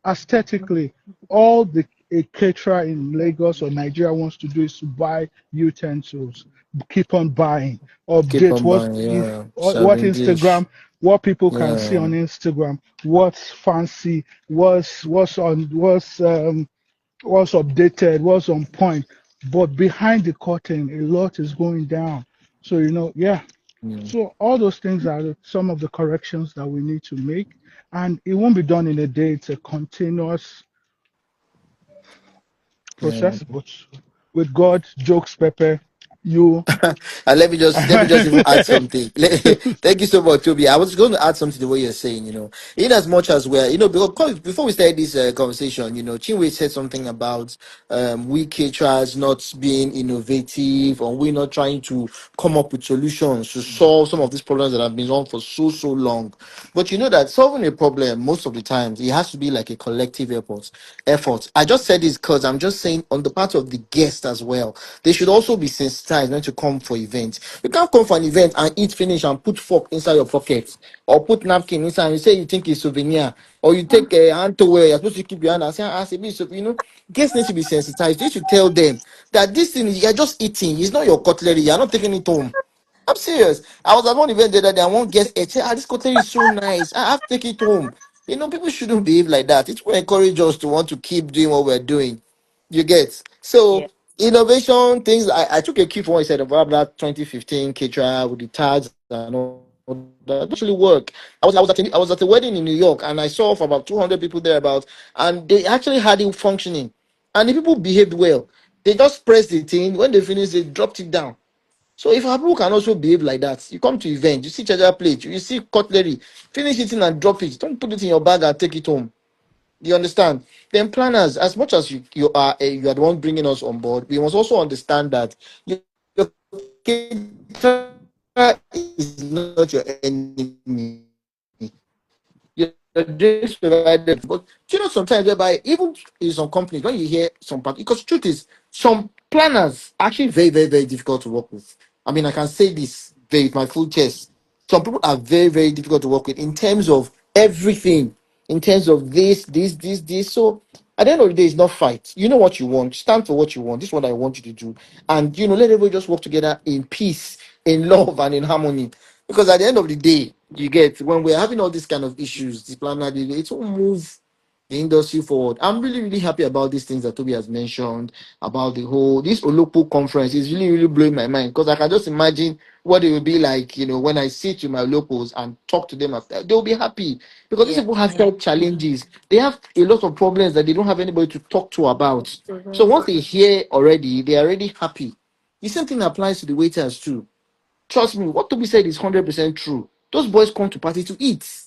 all the a caterer in Lagos or Nigeria wants to do is to buy utensils, keep on buying, keep update on buying. Yeah, what serving dish. Instagram, what people can see Yeah, on Instagram, what's fancy, what's updated, what's on point. But behind the curtain, a lot is going down. So, you know, yeah. mm, So all those things are some of the corrections that we need to make, and it won't be done in a day. It's a continuous yeah. process, but with God, jokes, Pepe, you. And let me just even add something. Thank you so much, Toby. I was going to add something to what you're saying. In as much as we're, because before we started this conversation, Chinwe said something about we caterers not being innovative, or we're not trying to come up with solutions to solve some of these problems that have been on for so long. But you know that solving a problem most of the times it has to be like a collective effort. I just said this because I'm just saying on the part of the guest as well. They should also be sensitized when to come for events. You can't come for an event and eat finish and put fork inside your pocket or put napkin inside and you say you think it's souvenir, or you take a hand towel, you're supposed to keep your hand and say, a bit so guests need to be sensitized. They should tell them that this thing you're just eating, it's not your cutlery, you're not taking it home. I'm serious. I was at one event the other day. I won't guess it. This cutlery is so nice. I have to take it home. People shouldn't behave like that. It will encourage us to want to keep doing what we're doing. You get Yeah. so innovation things. I took a cue from what you said about that 2015 Katra with the tags and all that. It actually work. I was at a wedding in New York and I saw for about 200 people thereabout, and they actually had it functioning, and the people behaved well. They just pressed the thing. When they finished, they dropped it down. So if our people can also behave like that, you come to event, you see charger plate, you see cutlery, finish eating and drop it. Don't put it in your bag and take it home. You understand? Then planners, as much as you are the one bringing us on board, we must also understand that your caterer is not your enemy. Your drinks provided. But sometimes whereby even in some companies, when you hear some part, because the truth is, some planners are actually very, very, very difficult to work with. I mean, I can say this very with my full chest. Some people are very, very difficult to work with in terms of everything, in terms of this. So at the end of the day, it's not fight. You know what you want. Stand for what you want. This is what I want you to do. And let everybody just work together in peace, in love, and in harmony. Because at the end of the day, you get when we're having all these kind of issues, the planner, it won't move. the industry forward. I'm really, really happy about these things that Toby has mentioned about the whole this Olopo conference is really, really blowing my mind because I can just imagine what it will be like, when I sit with my locals and talk to them after. They'll be happy because these Yeah. people have health challenges. They have a lot of problems that they don't have anybody to talk to about. So once they hear already, they are already happy. The same thing applies to the waiters too. Trust me, what Toby said is 100% true. Those boys come to party to eat.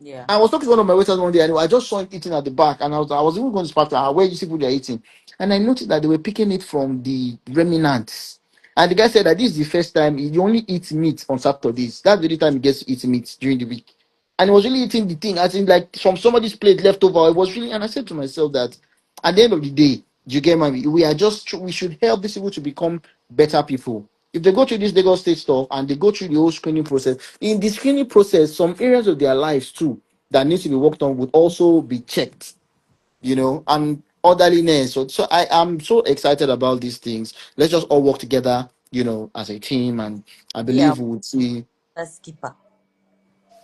Yeah. I was talking to one of my waiters one day, and I just saw him eating at the back, and I was even going to spot where you see people they are eating, and I noticed that they were picking it from the remnants. And the guy said that this is the first time he only eats meat on Saturdays. That's the only time he gets to eat meat during the week. And he was really eating the thing, as in like from somebody's plate left over. It was really, and I said to myself that at the end of the day, you get me? We should help these people to become better people. If they go through this Lagos State stuff and they go through the whole screening process, in the screening process, some areas of their lives too that needs to be worked on would also be checked, and orderliness. So I am so excited about these things. Let's just all work together, as a team, and I Yeah. believe we would see. That's keeper.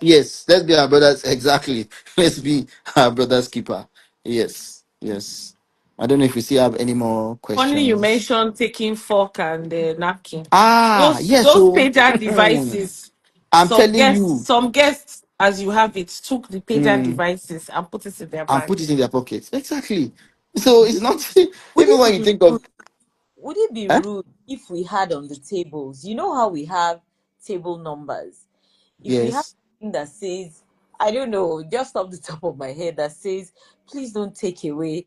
Yes, let's be our brothers. Exactly. Let's be our brother's keeper. Yes, yes. I don't know if we still have any more Funny you questions. mentioned taking fork and napkin. Ah, Those yes. those So pager devices. I'm telling you, Some guests, as you have it, took the pager mm, devices and put it in their and bag. put it in their pockets. Exactly. So it's not Would even it when you be think rude? of. Would it be Huh? rude if we had on the tables? You know how we have table numbers. If we have Yes. something that says, I don't know, just off the top of my head, that says, please don't take away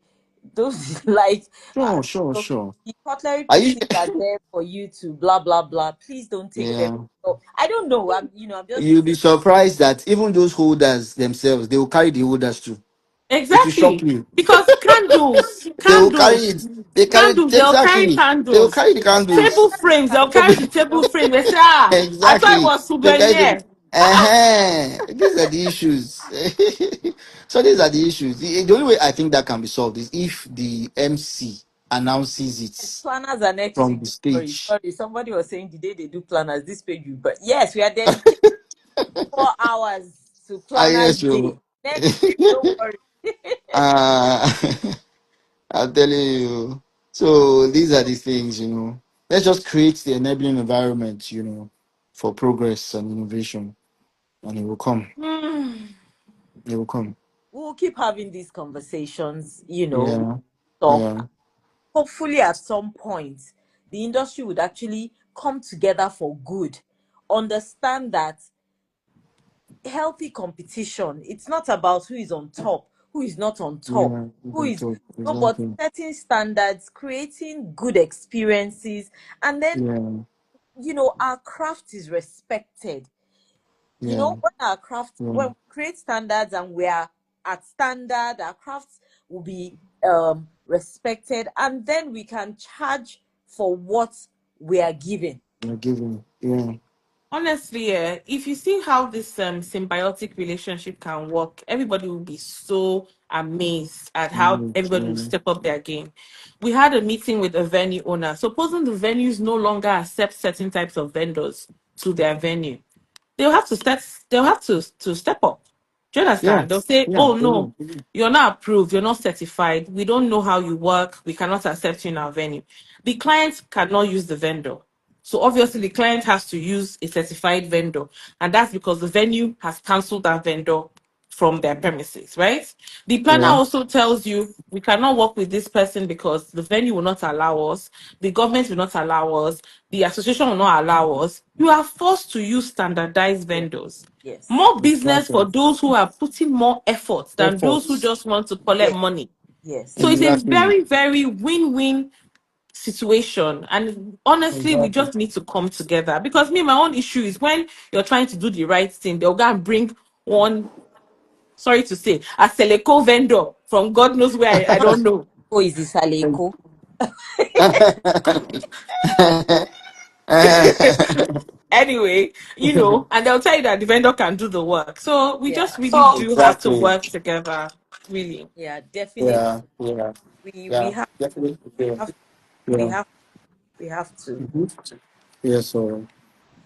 those like Sure, sure, so sure. the cutlery Are you? pieces are there for you to blah blah blah. Please don't take them. Yeah. So I don't know. I'm You'll just be surprised that even those holders themselves, they will carry the holders too. It will shock Exactly. you. Because candles, They will carry candles, it. They carry it. candles, they'll carry Exactly. They will candles. carry the Table candles. frames, they'll Table- carry the table frame. They say, ah, I thought it exactly. was They carry the. souvenir. These are the issues. So these are the issues. The only way I think that can be solved is if the MC announces it planners are next from week. the Sorry, stage. sorry. Somebody was saying the day they do planners, this page you but yes, we are dedicating 4 hours to Ah, planners yes, day. so. Next week, don't worry. uh, I'm telling you. So these are the things. Let's just create the enabling environment, for progress and innovation, and it will come. Hmm. It will come. We'll keep having these conversations, Yeah, talk. yeah, Hopefully at some point the industry would actually come together for good. Understand that healthy competition, it's not about who is on top, who is not on top, yeah. who is no, but Exactly. setting standards, creating good experiences, and then Yeah, our craft is respected. yeah, When our craft, yeah. when we create standards and we are at standard, our crafts will be respected, and then we can charge for what we are given. You're giving. Yeah, Honestly, if you see how this symbiotic relationship can work, everybody will be so amazed at how everybody will yeah, step up their game. We had a meeting with a venue owner. Supposing the venues no longer accept certain types of vendors to their venue, they'll have to step up. Do you yeah, understand? They'll say, yeah. oh no, you're not approved, you're not certified, we don't know how you work, we cannot accept you in our venue. The client cannot use the vendor. So obviously the client has to use a certified vendor, and that's because the venue has cancelled that vendor from their premises, right? The planner Yeah, also tells you we cannot work with this person because the venue will not allow us, the government will not allow us, the association will not allow us. You are forced to use standardized Yeah. vendors. Yes. More business for exactly. those who are putting more effort than those who Efforts. just want to collect Yes. money. So Yes. it's a Exactly. very, very win-win situation. And honestly, we Exactly. just need to come together because my own issue is when you're trying to do the right thing, they'll go and bring one, sorry to say, a Seleco vendor from God knows where, I don't know. Oh, is this Aleko? Anyway, and they'll tell you that the vendor can do the work. So we Yeah. just really do have to exactly. work together, really. Yeah, definitely. Yeah, yeah, We yeah. have Definitely. Yeah, have we yeah. have we have to. Mhm. Yeah, so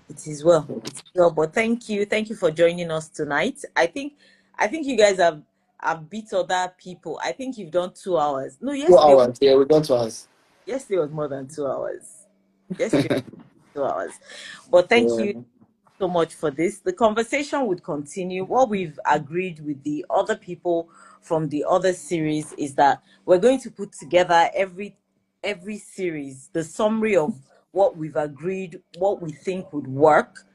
It is well. It is well. But thank you. Thank you for joining us tonight. I think you guys have I've beat other people. I think you've done 2 hours. No, 2 hours. Yeah, we got to us. yesterday was more than 2 hours. Yesterday was 2 hours. But thank Yeah. you so much for this. The conversation would continue. What we've agreed with the other people from the other series is that we're going to put together every series, the summary of what we've agreed, what we think would work,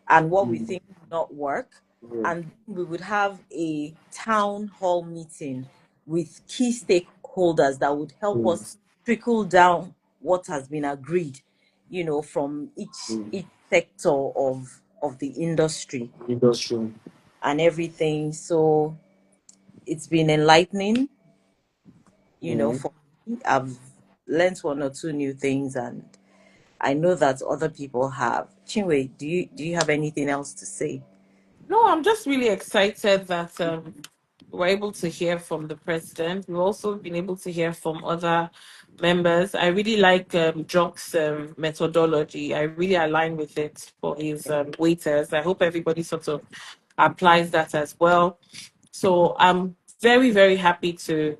and what we Mm. think would not work. Yeah. And we would have a town hall meeting with key stakeholders that would help us Mm. trickle down what has been agreed, from each Mm. each sector of the industry Industry. and everything. So it's been enlightening, Yeah. for me. I've learned one or two new things, and I know that other people have. Chinwe, do you have anything else to say? No, I'm just really excited that we're able to hear from the president. We've also been able to hear from other members. I really like Jock's methodology. I really align with it for his waiters. I hope everybody sort of applies that as well. So I'm very, very happy to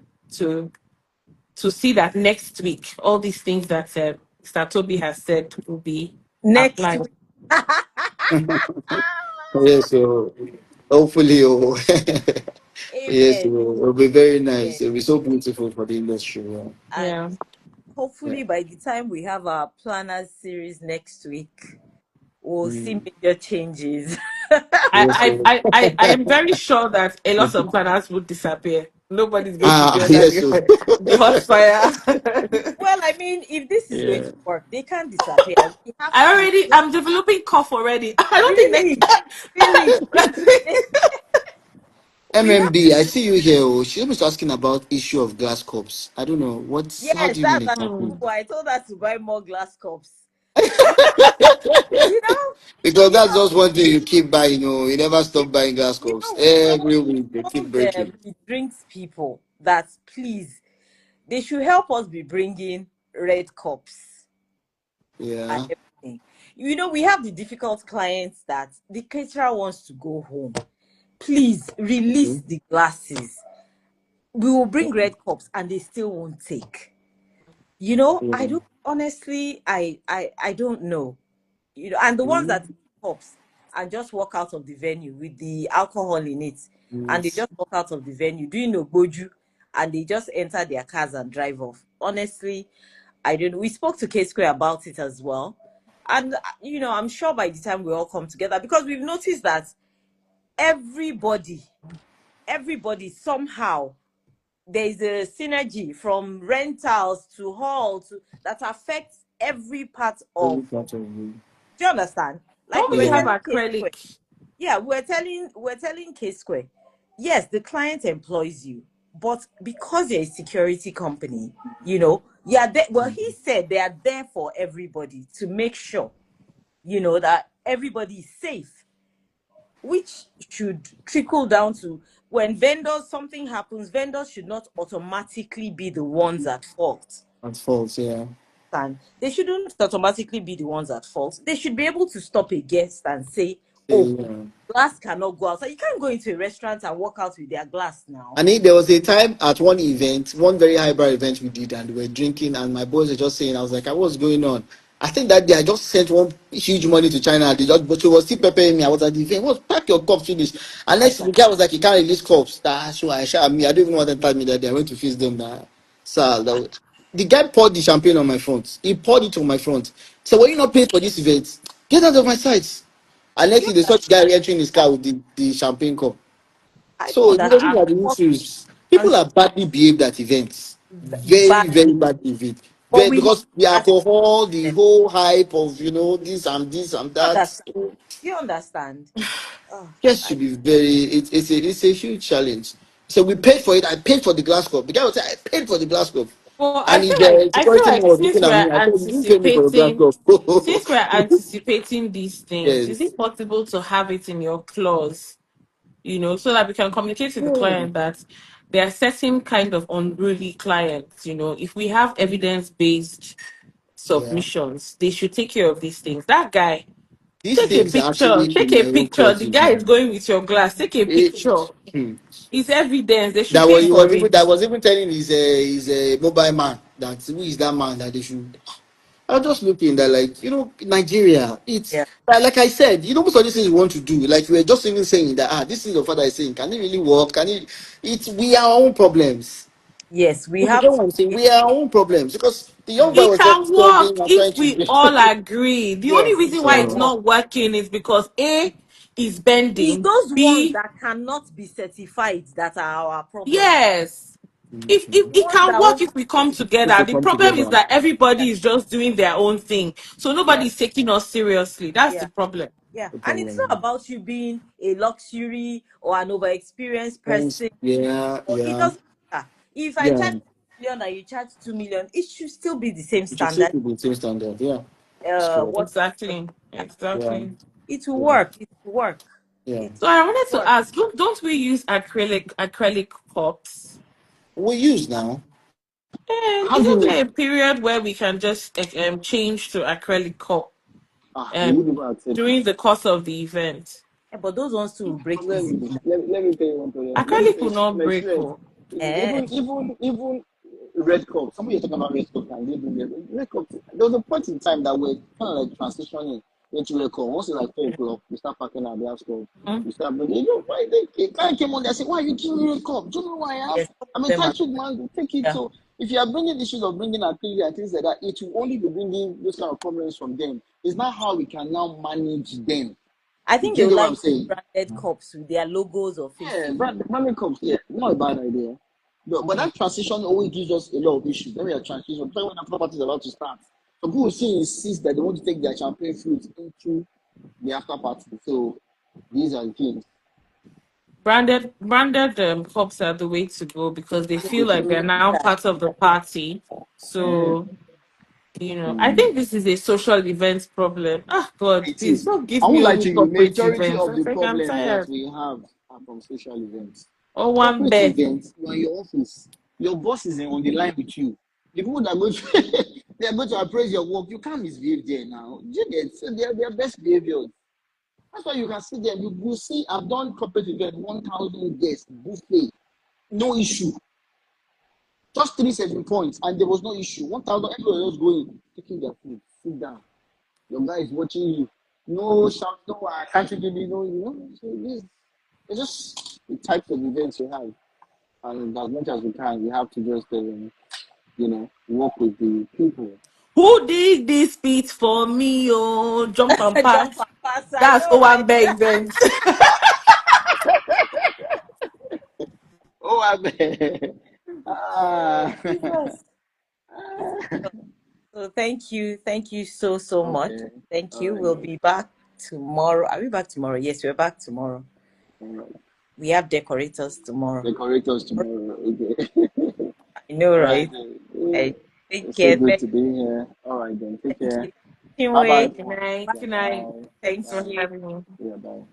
to see that next week all these things that Mr. Toby has said will be Next applied. week. Yes, so hopefully, oh, yes, Amen. so it'll be very Amen. nice. It'll be so beautiful for the industry. Yeah. And Yeah. Yeah. hopefully by the time we have our planners series next week, we'll see Mm. major changes. Yes, so. I am very sure that a lot of planners would disappear. Nobody's going to be under Yes, so. the hot fire. Well, I mean, if this is going Yeah. to work, they can't disappear. We have to I'm developing cough already. I don't think next really, really. We have MMB, I see you here. Oh, she was asking about issue of glass cups. I don't know what's. How yes, do you mean that's exactly? Mm. why I told her to buy more glass cups. You, you know, Because you that's know, just one thing you keep buying. You never stop buying glass cups. we Every week they keep told breaking. the drinks people that please they should help us be bringing red cups and Yeah. everything. We have the difficult clients that the caterer wants to go home. Please release Okay. the glasses. We will bring red cups and they still won't take. I Yeah. don't honestly, I don't know. And the ones that take cups and just walk out of the venue with the alcohol in it, and they Yes. just walk out of the venue doing no boju, and they just enter their cars and drive off. Honestly, I don't know. We spoke to K Square about it as well. And I'm sure by the time we all come together, because we've noticed that everybody, everybody somehow there's a synergy from rentals to hall to that affects every part Every of. part of you. Do you understand? Like Don't we we were Yeah. have telling K Square. acrylic? Yeah, we're telling K Square. Yes, the client employs you, but because you're a security company, yeah. Well, he said they are there for everybody to make sure, that everybody is safe, which should trickle down to when something happens, vendors should not automatically be the ones at fault. At fault. Yeah. And they shouldn't automatically be the ones at fault. They should be able to stop a guest and say, oh, Yeah. glass cannot go outside. You can't go into a restaurant and walk out with their glass now. And there was a time at one event, one very highbrow event we did, and we were drinking, and my boys were just saying, I was like, what's going on? I think that day I just sent one huge money to China. But she was still preparing me. I was at the event. What? Pack your cups, finish. And next the guy was like, he can't release cups. So I shot me. I don't even want to tell me that day. I went to fix them. So the guy poured the champagne on my front. He poured it on my front. So, were you not paid for this event? Get out of my sight. And next You they saw the guy entering his car with the champagne cup. I don't So these understand are the what issues. and People are badly behaved at events. Very, very badly, badly behaved. but Very, we need because the to ask alcohol, the them. whole hype of this and You that. understand? You understand? Oh, Yes, I should be very. It's a huge challenge. So we paid for it. I paid for the glass cup. The guy was saying, I paid for the glass cup, Well, and the I feel security man like was looking at me. I said, you didn't pay me for the glass since we're cup. anticipating these things, is Yes. it possible to have it in your clause, so that we can communicate to the Hmm. client that there are certain kind of unruly clients, if we have evidence-based Yeah. submissions, they should take care of these things. That guy, These Take a things are picture. actually Take in my a own picture. The courses guy is now. going with your glass. Take a picture. Hmm. It's evidence. They should That pay was he for was even that it. was even telling his mobile man that who is that man that they should. I was just looking that like Nigeria. It's Yeah. like I said, most of these things we want to do. Like we were just even saying that this thing your father is saying, can it really work? Can it? It's we are our own problems. Yes, we If you have get to. what I'm saying, we are our own problems because the young boy It was just can struggling work and trying if to we be. all agree. The only Yes, it reason why can it's So work. not working is because A is It's bending. those ones B, that cannot be certified that are our problem. yes. If The it ones can that work only if we come if together. we The come problem is together, that yeah, everybody is just doing their own thing. So yeah, nobody's taking us seriously. That's the yeah, problem. yeah. the And it's not problem. about you being a luxury or an overexperienced Thanks. person. Yeah, Or it yeah, doesn't matter. If I charge yeah. 1 million and you charge 2 million, it should still be the same We should still standard. keep the same standard. Yeah, it's true. What Exactly. yeah. Yeah, Exactly. It will yeah, work. It will work. yeah. It So I wanted will to work. ask, don't we use acrylic cups? We use now. And How do you isn't mean? there a period where we can just change to acrylic cup Do you um people accept it? during the course of the event? Yeah, but those ones to break easily. Problem is, let me tell you one problem. Let me Acrylic tell will you not from break. experience. Oh. Eh, Even red cup. Somebody you're talking about red cup and they bring red cup. There was a point in time that we're kind of like transitioning into red cup. Once it's like 4 o'clock, we start packing our black stuff. Mhm. We start bringing. Why they guy came on there and said, "Why are you giving me red cup? Do you know who I am? yes, some of I'm them are. entitled, man. Take it." Yeah. So if you are bringing issues of bringing activity and things like that, it will only be bringing those kind of problems from them. It's not how we can now manage them. I Do think they you would get what I'm like saying? branded cups with their logos or Yeah, faces. branding comes, yeah, not a bad idea. But Mm. that transition always gives us a lot of issues. When we are transition, especially when the party is about to start. Some people still insist that they want to take their champagne fruit into the after party. So these are the things. Branded cups are the way to go because they feel like they're now part of the party. Yeah. So I think this is a social events problem. Ah, God, It please is. don't give I won't me lie only to you, corporate majority events. of I the think I'm problems that tired. we have are from social events. Or one Corporate bed. events, you're in your office, your boss is on the line with you. The people that go to they are going to appraise your work, you can't misbehave there now. You get so they are best behaviors. That's why you can see them. You see, I've done corporate event, 1,000 guests, buffet, no issue. Just 3 7 points, and there was no issue. 1,000, everybody was going, taking their food, sit down. Your guy is watching you. No shout, no, I can't give you, So this, it's just the types of events you have. And as much as we can, we have to just, work with the people. Who did this beat for me? Oh, jump and Jump pass. and pass. I That's know, right? Owambe event. Oh, I bet. Ah. Jesus. So thank you so much. Okay. Thank All you. right We'll then. be back tomorrow. Are we back tomorrow? Yes, we're back tomorrow. All right. We have decorators tomorrow. Decorate us tomorrow. Okay. I know, All right right? then. I Yeah. take It's so care. good to be here. All right then. Take Thank care. you. Bye bye, Anyway, Good everyone. night. Yeah. Good night. Bye. thank Thanks for Bye. you. having me. Yeah. Bye.